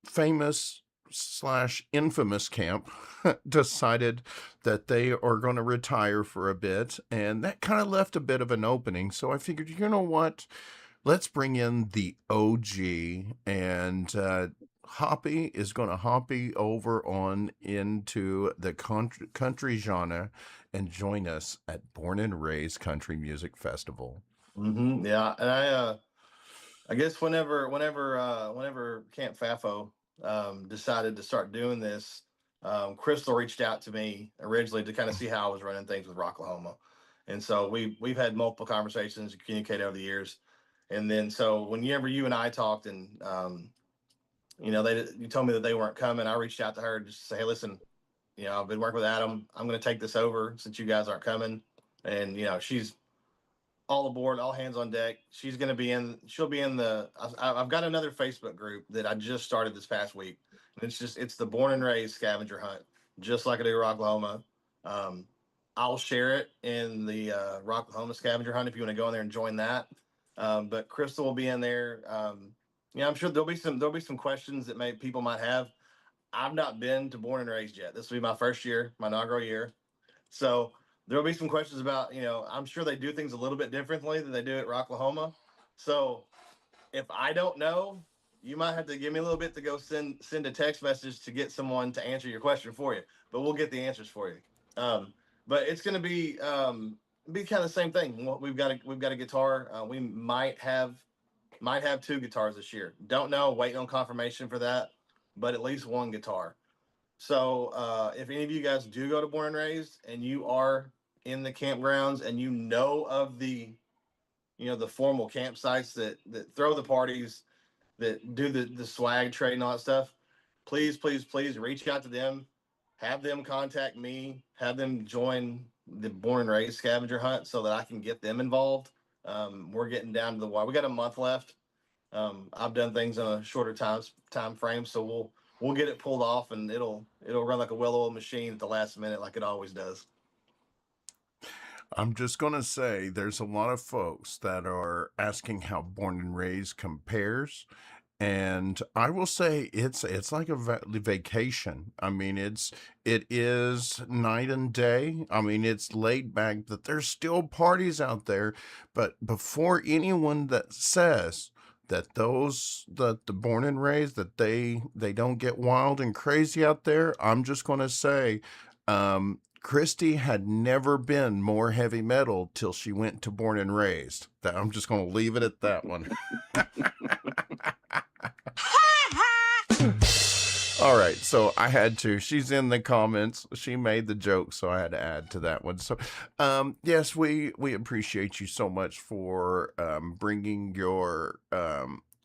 famous / infamous camp decided that they are going to retire for a bit, and that kind of left a bit of an opening. So I figured, you know what? Let's bring in the OG, and Hoppe is going to hoppy over on into the country genre and join us at Born and Raised Country Music Festival. Yeah, and I guess whenever Camp FAFO decided to start doing this, Crystal reached out to me originally to kind of see how I was running things with Rocklahoma. And so we've had multiple conversations and communicated over the years. And then so whenever you and I talked and you told me that they weren't coming, I reached out to her just to say, hey, listen, I've been working with Adam. I'm going to take this over since you guys aren't coming. And she's all aboard, all hands on deck. She'll be in I've got another Facebook group that I just started this past week. And it's the Born and Raised Scavenger Hunt, just like I do Rocklahoma. I'll share it in the Rocklahoma Scavenger Hunt if you want to go in there and join that. But Crystal will be in there. I'm sure there'll be some questions that people might have. I've not been to Born and Raised yet. This will be my first year, my inaugural year. So there'll be some questions about, I'm sure they do things a little bit differently than they do at Rocklahoma. So if I don't know, you might have to give me a little bit to go send a text message to get someone to answer your question for you. But we'll get the answers for you. But it's going to be be kind of the same thing. We've got a guitar. We might have 2 guitars this year. Don't know. Waiting on confirmation for that, but at least 1 guitar. So if any of you guys do go to Born and Raised and you are in the campgrounds and you know of the the formal campsites that throw the parties, that do the swag trade and all that stuff, please, please, please reach out to them. Have them contact me. Have them join the Born and Raised scavenger hunt so that I can get them involved. We're getting down to the wire. We got a month left. I've done things on a shorter time frame, so we'll get it pulled off, and it'll run like a well-oiled machine at the last minute, like it always does. I'm just going to say there's a lot of folks that are asking how Born and Raised compares. And I will say it's like a vacation. I mean, it is night and day. I mean, it's laid back, but there's still parties out there. But before anyone that says that the Born and Raised, that they don't get wild and crazy out there, I'm just going to say, Christy had never been more heavy metal till she went to Born and Raised. I'm just going to leave it at that one. All right, so I had to. She's in the comments. She made the joke, so I had to add to that one. So, yes, we appreciate you so much for bringing your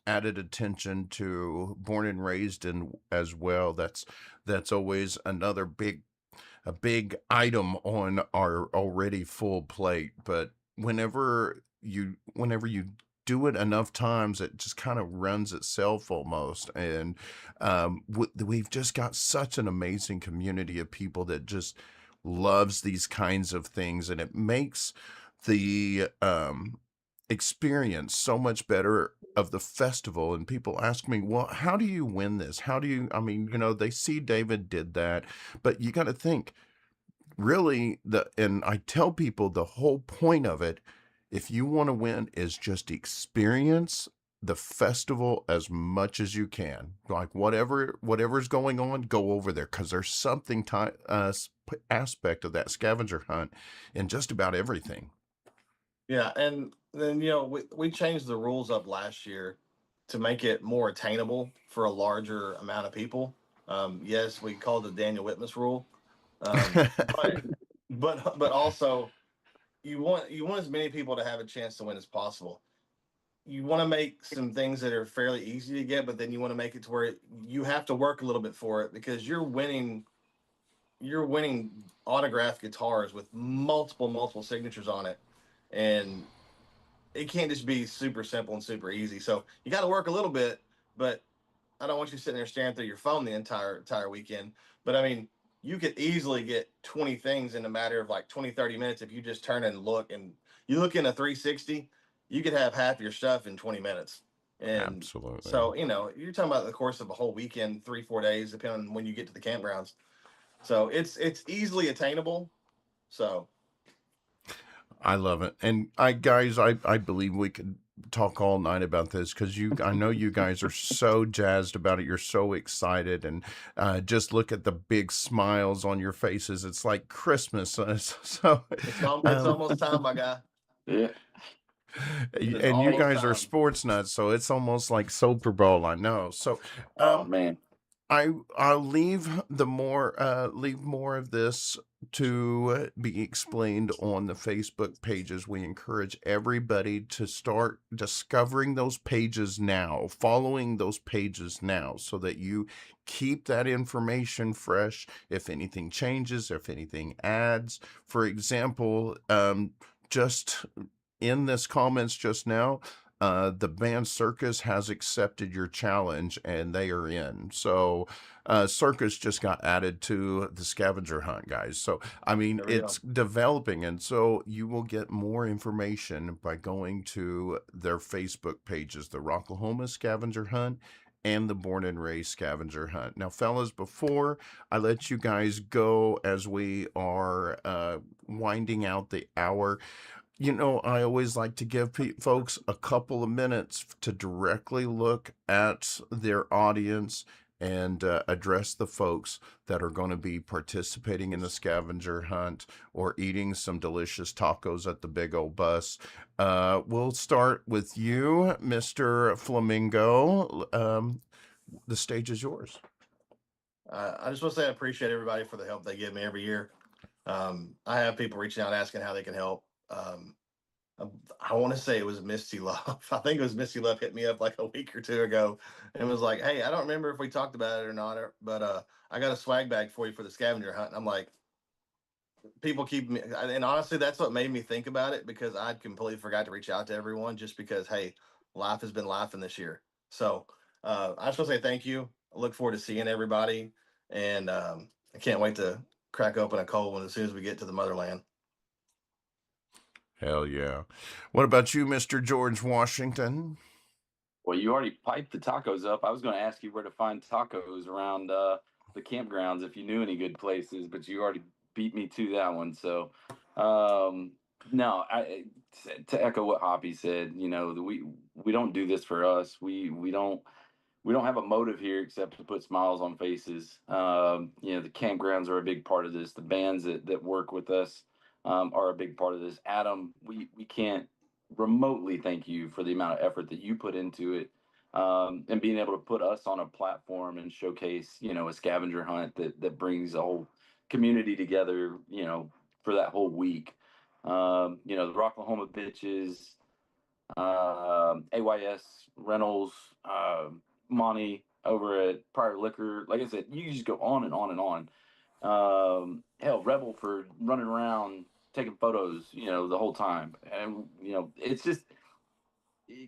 added attention to Born and Raised and as well. That's always another big item on our already full plate. But whenever you do it enough times, it just kind of runs itself almost. And we've just got such an amazing community of people that just loves these kinds of things, and it makes the experience so much better of the festival. And people ask me, well, how do you win this? How do you, I mean, they see David did that, but you got to think really and I tell people the whole point of it, if you want to win, is just experience the festival as much as you can. Like whatever's going on, go over there, because there's something aspect of that scavenger hunt in just about everything. Yeah, and then we changed the rules up last year to make it more attainable for a larger amount of people. Yes, we called it the Daniel Whitmus rule, but also you want as many people to have a chance to win as possible. You want to make some things that are fairly easy to get, but then you want to make it to where you have to work a little bit for it, because you're winning autographed guitars with multiple signatures on it, and it can't just be super simple and super easy. So you got to work a little bit, but I don't want you sitting there staring through your phone the entire weekend. But I mean, you could easily get 20 things in a matter of like 20-30 minutes if you just turn and look. And you look in a 360, you could have half your stuff in 20 minutes. And Absolutely. so, you're talking about the course of a whole weekend, 3-4 days, depending on when you get to the campgrounds. So it's easily attainable. So I love it. And I believe we could talk all night about this, because I know you guys are so jazzed about it. You're so excited, and just look at the big smiles on your faces. It's like Christmas. So it's almost time, my guy. Yeah. And you guys are sports nuts, so it's almost like Super Bowl. I know. So, oh man, I'll leave more of this to be explained on the Facebook pages. We encourage everybody to start discovering those pages now, following those pages now, so that you keep that information fresh. If anything changes, if anything adds, for example, just in this comments just now, the band Circus has accepted your challenge, and they are in. So Circus just got added to the scavenger hunt, guys. So I mean, it's developing, and so you will get more information by going to their Facebook pages, the Rocklahoma Scavenger Hunt and the Born and Raised Scavenger Hunt. Now, fellas, before I let you guys go, as we are winding out the hour, I always like to give folks a couple of minutes to directly look at their audience and address the folks that are going to be participating in the scavenger hunt or eating some delicious tacos at the big old bus. We'll start with you, Mr. Flamingo. The stage is yours. I just want to say I appreciate everybody for the help they give me every year. I have people reaching out asking how they can help. I want to say it was Misty Love. I think it was Misty Love hit me up like a week or two ago and was like, "Hey, I don't remember if we talked about it or not, but I got a swag bag for you for the scavenger hunt." And I'm like, people keep me, and honestly, that's what made me think about it, because I'd completely forgot to reach out to everyone, just because, hey, life has been laughing this year. So I just want to say thank you. I look forward to seeing everybody, and I can't wait to crack open a cold one as soon as we get to the motherland. Hell yeah. What about you, Mr. George Washington? Well, you already piped the tacos up. I was going to ask you where to find tacos around the campgrounds, if you knew any good places, but you already beat me to that one. So, no, to echo what Hoppe said, we don't do this for us. We don't have a motive here except to put smiles on faces. The campgrounds are a big part of this. The bands that work with us are a big part of this. Adam, we can't remotely thank you for the amount of effort that you put into it, and being able to put us on a platform and showcase, a scavenger hunt that brings a whole community together, for that whole week. The Rocklahoma bitches, AYS Reynolds, Monty over at Prior Liquor. Like I said, you can just go on and on and on. Hell, Rebel for running around taking photos, the whole time. And, it's just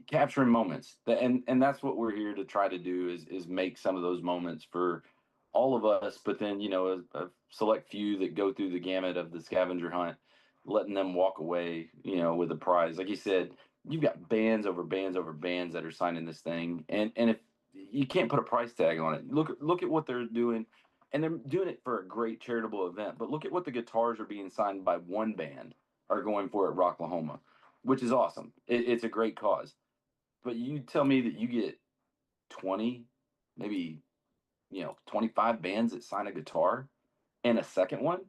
capturing moments. And that's what we're here to try to do is make some of those moments for all of us. But then, a select few that go through the gamut of the scavenger hunt, letting them walk away, with a prize. Like you said, you've got bands over bands over bands that are signing this thing. And if you can't put a price tag on it, look at what they're doing. And they're doing it for a great charitable event. But look at what the guitars are being signed by one band are going for at Rocklahoma, which is awesome. It's a great cause. But you tell me that you get 20, maybe, 25 bands that sign a guitar and a second one,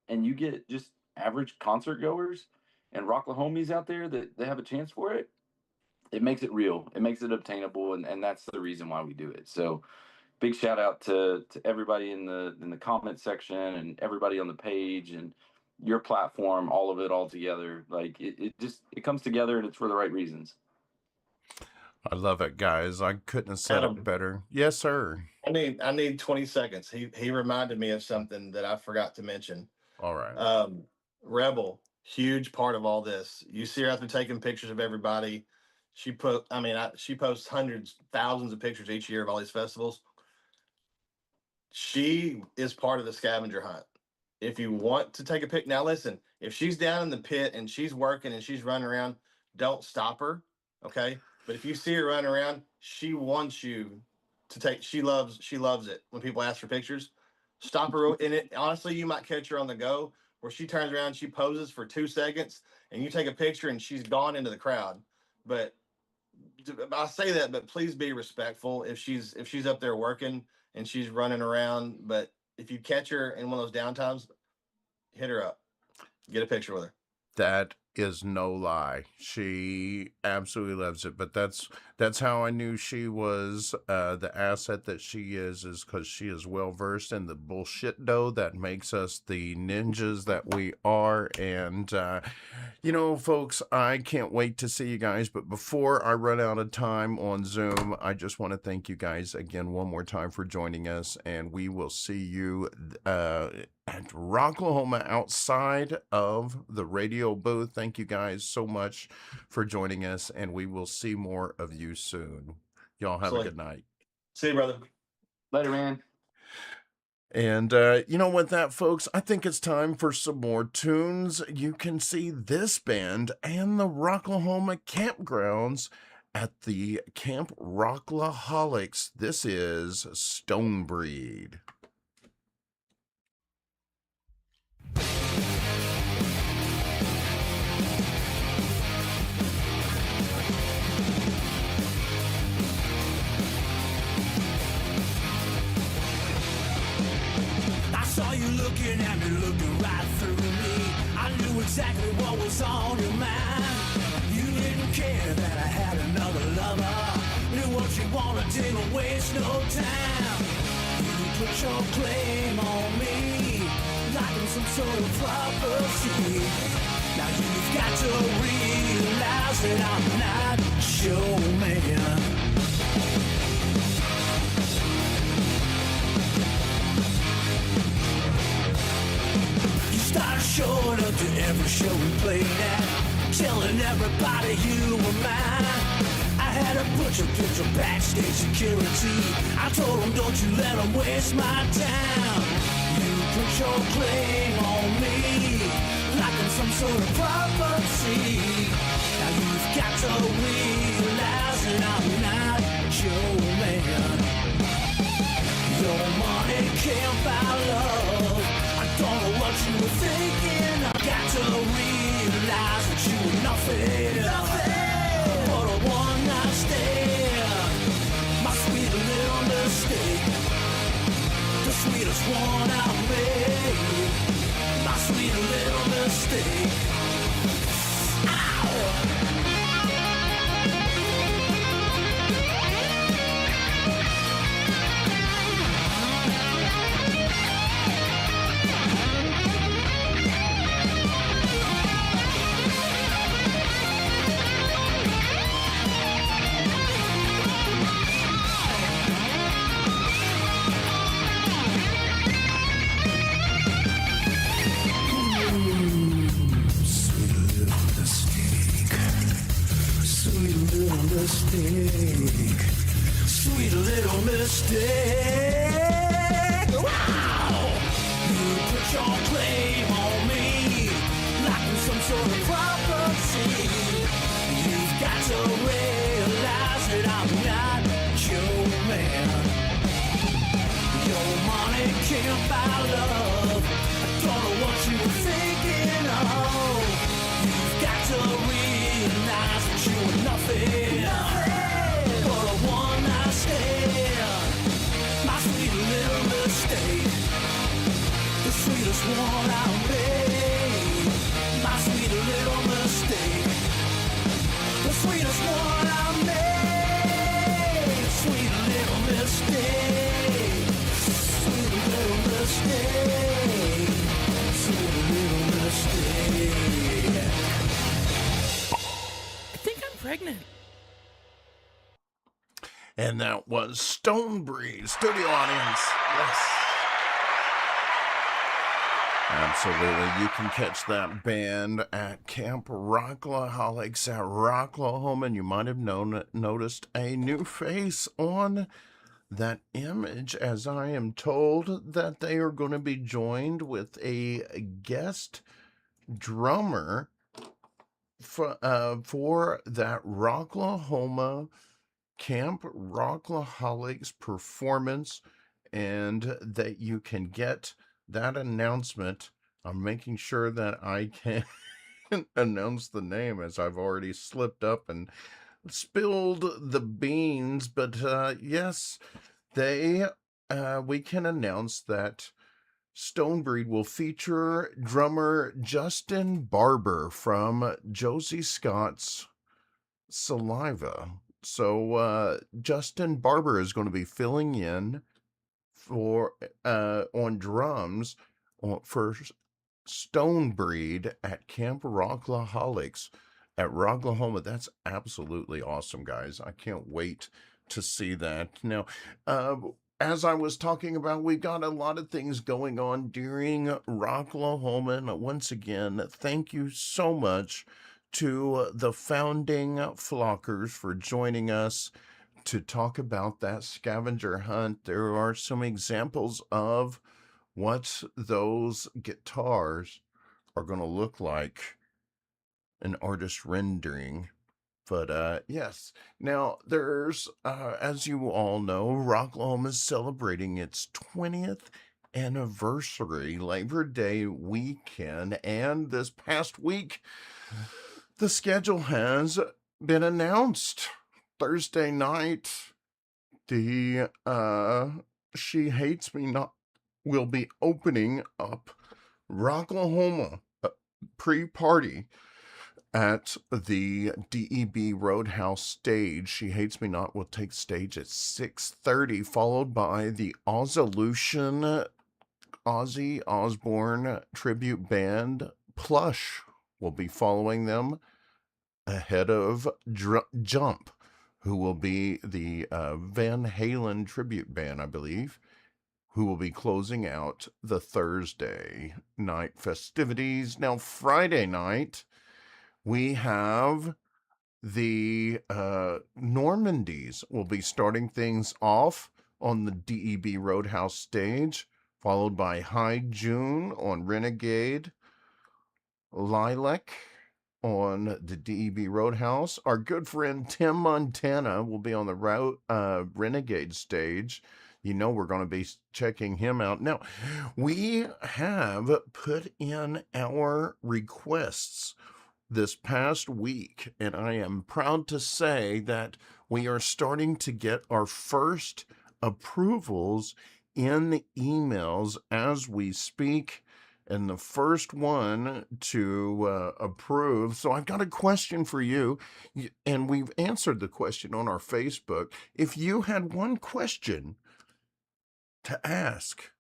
and you get just average concert goers and Rocklahomies out there that they have a chance for it. It makes it real. It makes it obtainable, and that's the reason why we do it. So big shout out to everybody in the comment section and everybody on the page and your platform, all of it all together. Like it comes together, and it's for the right reasons. I love it, guys. I couldn't have said it better. Yes, sir. I need 20 seconds. He reminded me of something that I forgot to mention. All right. Rebel, huge part of all this. You see her out there taking pictures of everybody. She posts hundreds, thousands of pictures each year of all these festivals. She is part of the scavenger hunt. If you want to take a pic, now listen, if she's down in the pit and she's working and she's running around, don't stop her. Okay. But if you see her running around, she wants you to take, she loves it when people ask for pictures. Stop her. And honestly, you might catch her on the go where she turns around, she poses for 2 seconds and you take a picture and she's gone into the crowd. But I say that, but please be respectful if she's up there working and she's running around. But if you catch her in one of those downtimes, hit her up, get a picture with her. That is no lie. She absolutely loves it. But that's how I knew she was the asset that she is because she is well versed in the bullshit dough that makes us the ninjas that we are. And folks, I can't wait to see you guys. But before I run out of time on Zoom, I just want to thank you guys again one more time for joining us, and we will see you at Rocklahoma outside of the radio booth. Thank you guys so much for joining us, and we will see more of you soon. Y'all have a good night. See you, brother. Later, man. And with that, folks, I think it's time for some more tunes. You can see this band and the Rocklahoma campgrounds at the Camp Rocklaholics. This is Stonebreed. you looking at me, looking right through me? I knew exactly what was on your mind. You didn't care that I had another lover. Knew what you wanted, didn't waste no time. You put your claim on me, like in some sort of prophecy. Now you've got to realize that I'm not your man. Started showing up to every show we played at, telling everybody you were mine. I had a butcher picture backstage security. I told them, don't you let them waste my time. You put your claim on me, like in some sort of prophecy. Now you've got to realize that I'm not your man. Your money can't buy love. Don't know what you were thinking. I got to realize that you were nothing but a one-night stand. My sweet little mistake, the sweetest one I made. My sweet little mistake. Ow! Sweet little mistake. Wow! You put your claim on me, like in some sort of prophecy. You've got to realize that I'm not your man. Your money can't buy love. I don't know what you were thinking of. You've got to realize that you were nothing. But a one-night stand. My sweet little mistake. The sweetest one I made. My sweet little mistake. The sweetest one I made. Sweet little mistake. Sweet little mistake. Sweet little mistake. I think I'm pregnant. And that was Stonebreed, studio audience. Yes. Absolutely. You can catch that band at Camp Rocklaholics at Rocklahoma, and you might have noticed a new face on that image, as I am told that they are going to be joined with a guest drummer for that Rocklahoma Camp Rocklaholics performance, and that you can get that announcement. I'm making sure that I can announce the name, as I've already slipped up and spilled the beans, but yes, we can announce that Stonebreed will feature drummer Justin Barber from Josie Scott's Saliva. So Justin Barber is going to be filling in for on drums for Stonebreed at Camp Rocklaholics at Rocklahoma. That's absolutely awesome, guys. I can't wait to see that. Now, as I was talking about, we've got a lot of things going on during Rocklahoma. And once again, thank you so much to the founding flockers for joining us to talk about that scavenger hunt. There are some examples of what those guitars are going to look like, an artist rendering. But yes, now there's, as you all know, Rocklahoma is celebrating its 20th anniversary Labor Day weekend, and this past week, the schedule has been announced. Thursday night, the She Hates Me Not will be opening up Rocklahoma pre-party at the DEB Roadhouse stage. She Hates Me Not will take stage at 6:30, followed by the Ozzy Osbourne tribute band Plush will be following them ahead of Jump, who will be the Van Halen tribute band, I believe, who will be closing out the Thursday night festivities. Now, Friday night, we have the Normandies will be starting things off on the DEB Roadhouse stage, followed by High June on Renegade, Lilac on the DEB Roadhouse. Our good friend Tim Montana will be on the Renegade stage. You know we're going to be checking him out. Now, we have put in our requests this past week, and I am proud to say that we are starting to get our first approvals in the emails as we speak, and the first one to approve. So I've got a question for you, and we've answered the question on our Facebook. If you had one question to ask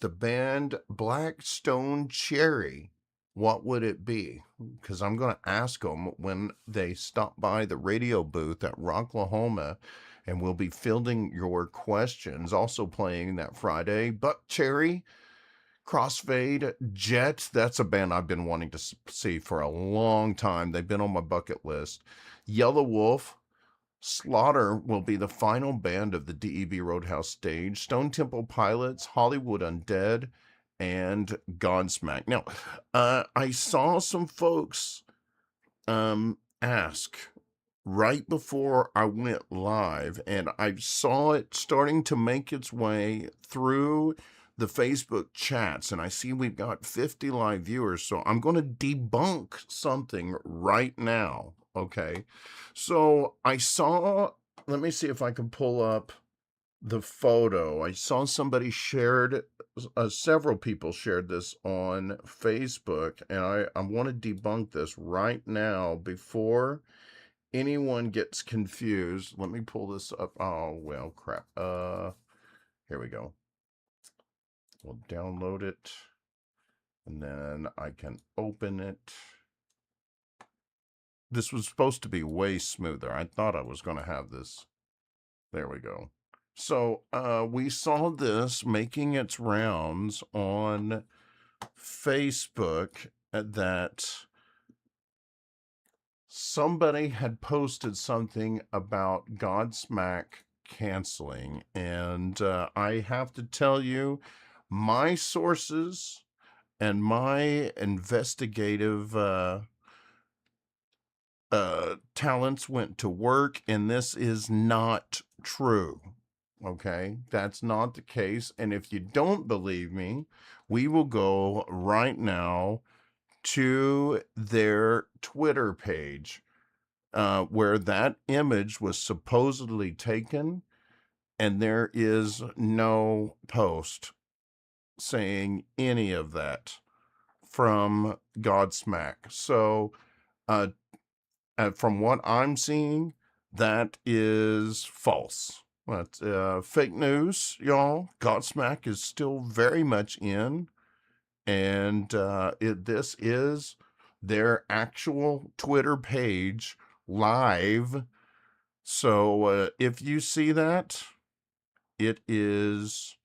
the band Black Stone Cherry, what would it be? Because I'm going to ask them when they stop by the radio booth at Rocklahoma, and we'll be fielding your questions. Also playing that Friday, Buck Cherry, Crossfade, Jet. That's a band I've been wanting to see for a long time. They've been on my bucket list. Yellow Wolf, Slaughter will be the final band of the DEB Roadhouse stage. Stone Temple Pilots, Hollywood Undead, and Godsmack. Now, I saw some folks ask right before I went live, and I saw it starting to make its way through the Facebook chats, and I see we've got 50 live viewers, so I'm going to debunk something right now, okay? So I saw, let me see if I can pull up the photo. I saw somebody shared, several people shared this on Facebook, and I want to debunk this right now before anyone gets confused. Let me pull this up. Oh, well, crap. Here we go. We'll download it, and then I can open it. This was supposed to be way smoother. I thought I was going to have this. There we go. So we saw this making its rounds on Facebook, that somebody had posted something about Godsmack canceling. And I have to tell you, my sources and my investigative talents went to work, and this is not true. Okay, that's not the case. And if you don't believe me, we will go right now to their Twitter page, where that image was supposedly taken, and there is no post saying any of that from Godsmack. So, from what I'm seeing, that is false. That's fake news, y'all. Godsmack is still very much in, and this is their actual Twitter page live. So if you see that, it is,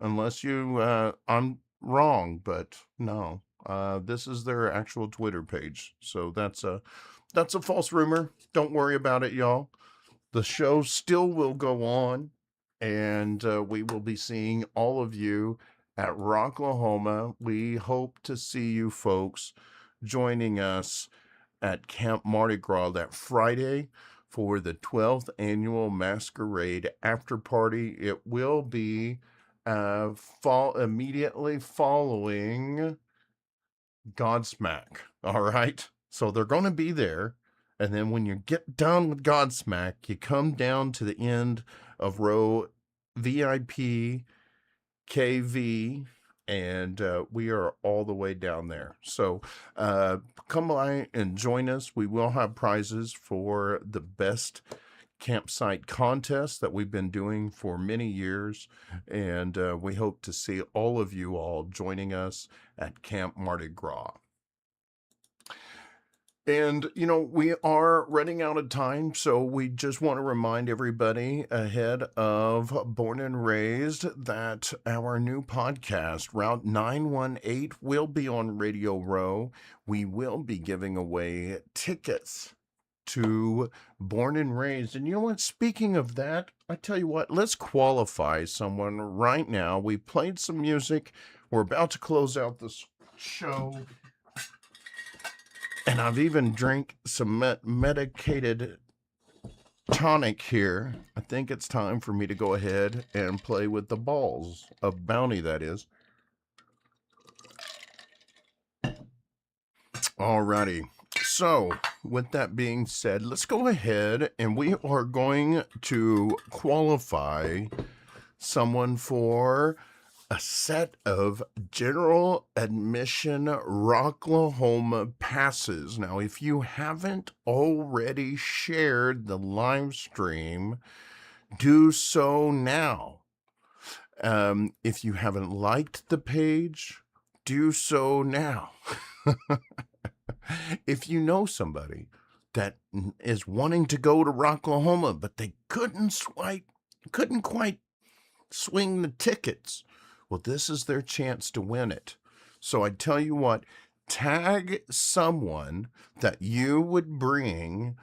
unless you, I'm wrong, but no, this is their actual Twitter page. So that's a false rumor. Don't worry about it, y'all. The show still will go on, and we will be seeing all of you at Rocklahoma. We hope to see you folks joining us at Camp Mardi Gras that Friday for the 12th annual Masquerade After Party. It will be immediately following Godsmack. All right, so they're going to be there. And then when you get done with Godsmack, you come down to the end of row VIP, KV, and we are all the way down there. So come by and join us. We will have prizes for the best campsite contest that we've been doing for many years, and we hope to see all of you all joining us at Camp Mardi Gras. And, you know, we are running out of time, so we just want to remind everybody ahead of Born and Raised that our new podcast, Route 918, will be on Radio Row. We will be giving away tickets to Born and Raised. And you know what? Speaking of that, I tell you what, let's qualify someone right now. We played some music. We're about to close out this show. And I've even drank some medicated tonic here. I think it's time for me to go ahead and play with the balls of bounty, that is. Alrighty. So, with that being said, let's go ahead and we are going to qualify someone for a set of general admission Rocklahoma passes. Now, if you haven't already shared the live stream, do so now. If you haven't liked the page, do so now. If you know somebody that is wanting to go to Rocklahoma, but they couldn't quite swing the tickets, well, this is their chance to win it. So I tell you what, tag someone that you would bring,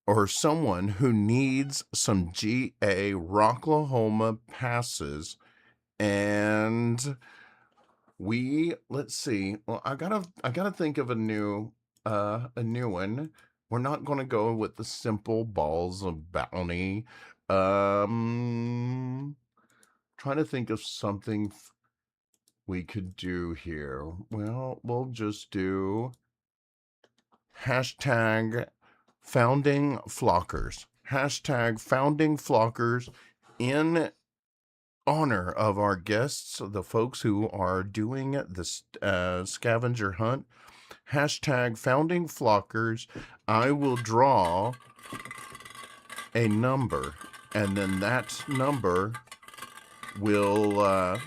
or someone who needs some GA Rocklahoma passes, and let's see. Well, I gotta think of a new one. We're not gonna go with the simple balls of bounty. Trying to think of something we could do here. Well, we'll just do hashtag founding flockers. Hashtag founding flockers in honor of our guests, the folks who are doing the scavenger hunt. Hashtag founding flockers. I will draw a number, and then that number will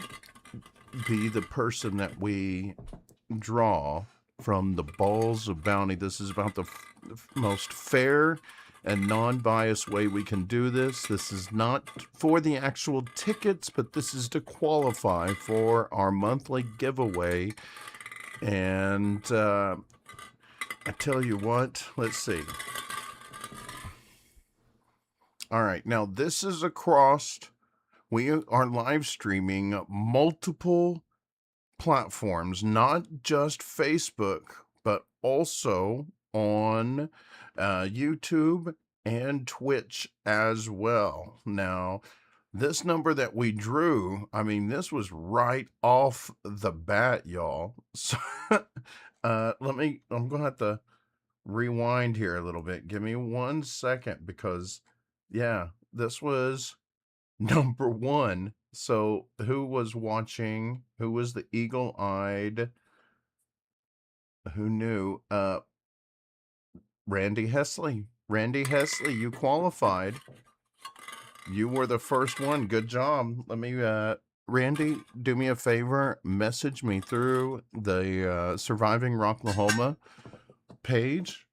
be the person that we draw from the balls of bounty. This is about the most fair and non-biased way we can do this. This is not for the actual tickets, but this is to qualify for our monthly giveaway. And I tell you what, let's see. All right, now this is across. We are live streaming multiple platforms, not just Facebook, but also on YouTube and Twitch as well. Now, this number that we drew, I mean, this was right off the bat, y'all. So, I'm going to have to rewind here a little bit. Give me 1 second because, yeah, this was number one. So who was watching? Who was the eagle-eyed? Who knew? Randy Hesley. Randy Hesley, you qualified. You were the first one. Good job. Let me, Randy, do me a favor. Message me through the Surviving Rocklahoma page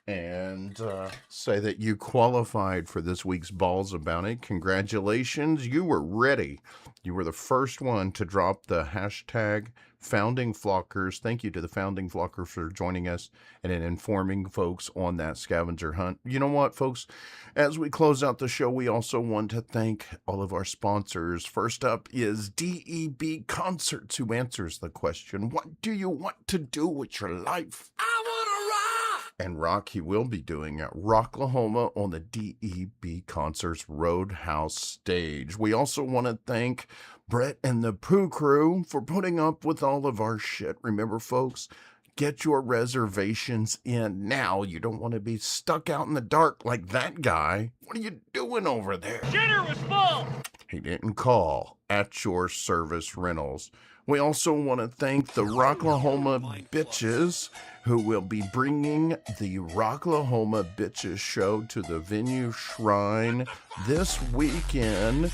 and say that you qualified for this week's Balls of Bounty. Congratulations. You were ready. You were the first one to drop the hashtag Founding Flockers. Thank you to the Founding Flockers for joining us and in informing folks on that scavenger hunt. You know what, folks? As we close out the show, we also want to thank all of our sponsors. First up is DEB Concerts, who answers the question, what do you want to do with your life? I wanna rock! And rock he will be doing at Rocklahoma on the DEB Concerts Roadhouse stage. We also want to thank Brett and the Pooh Crew for putting up with all of our shit. Remember, folks, get your reservations in now. You don't want to be stuck out in the dark like that guy. What are you doing over there? Dinner was full! He didn't call at your service rentals. We also want to thank the Rocklahoma Bitches, who will be bringing the Rocklahoma Bitches show to the Venue Shrine this weekend,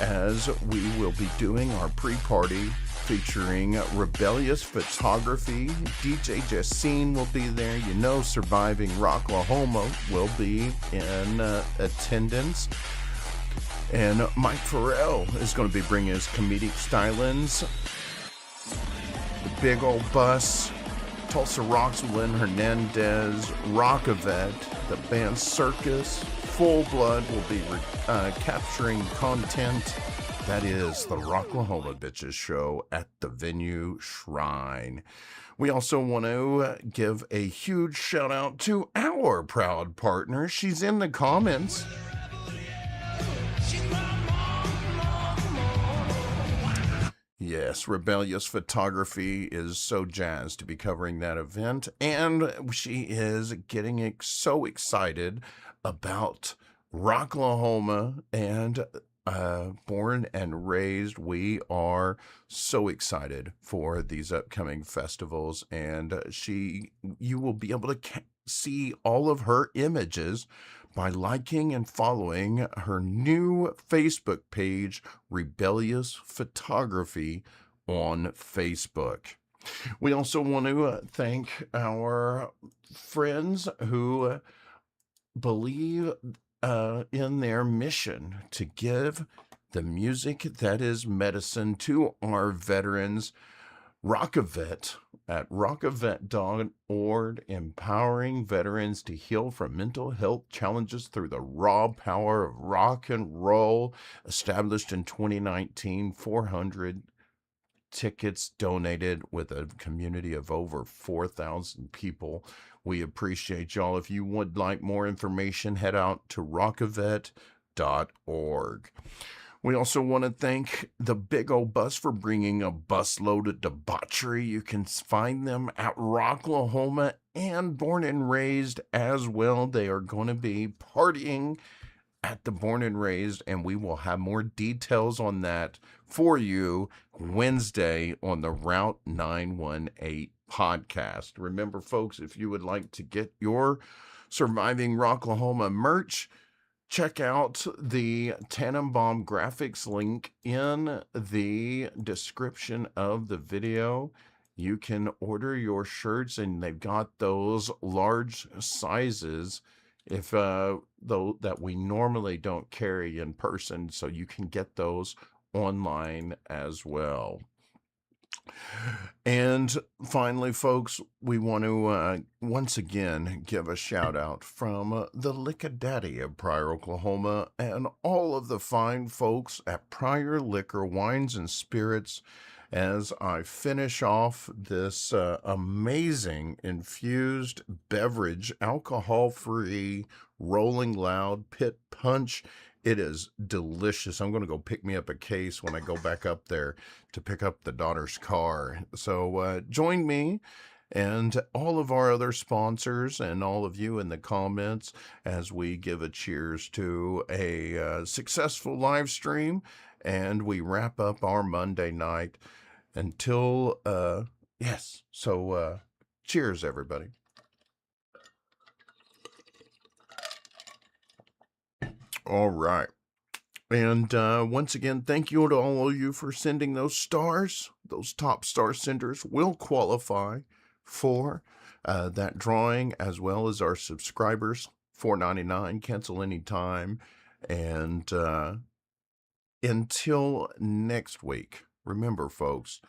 as we will be doing our pre-party featuring Rebellious Photography. DJ Jessine will be there. You know, Surviving Rocklahoma will be in attendance. And Mike Farrell is going to be bringing his comedic stylings. The Big Old Bus, Tulsa Rocks, Lynn Hernandez, Rockavet, the band Circus, Full Blood will be capturing content. That is the Rocklahoma Bitches show at the Venue Shrine. We also want to give a huge shout out to our proud partner. She's in the comments. Yes, Rebellious Photography is so jazzed to be covering that event, and she is getting so excited about Rocklahoma and born and raised. We are so excited for these upcoming festivals, and you will be able to see all of her images by liking and following her new Facebook page, Rebellious Photography, on Facebook. We also want to thank our friends who believe in their mission to give the music that is medicine to our veterans. Rockavet at rockavet.org, empowering veterans to heal from mental health challenges through the raw power of rock and roll. Established in 2019, 400 tickets donated with a community of over 4,000 people. We appreciate y'all. If you would like more information, head out to rockavet.org. We also want to thank the Big Old Bus for bringing a busload of debauchery. You can find them at Rocklahoma and Born and Raised as well. They are going to be partying at the Born and Raised, and we will have more details on that for you Wednesday on the Route 918 podcast. Remember, folks, if you would like to get your Surviving Rocklahoma merch, check out the Tannenbaum graphics link in the description of the video. You can order your shirts, and they've got those large sizes though that we normally don't carry in person, so you can get those online as well. And finally, folks, we want to once again give a shout out from the Liquor Daddy of Pryor, Oklahoma, and all of the fine folks at Pryor Liquor, Wines, and Spirits, as I finish off this amazing infused beverage, alcohol-free, Rolling Loud Pit Punch. It is delicious. I'm going to go pick me up a case when I go back up there to pick up the daughter's car. So join me and all of our other sponsors and all of you in the comments as we give a cheers to a successful live stream, and we wrap up our Monday night until, cheers, everybody. All right. And once again, thank you to all of you for sending those stars. Those top star senders will qualify for that drawing, as well as our subscribers, $4.99, cancel anytime. And until next week, remember, folks,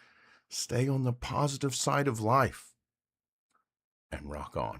stay on the positive side of life and rock on.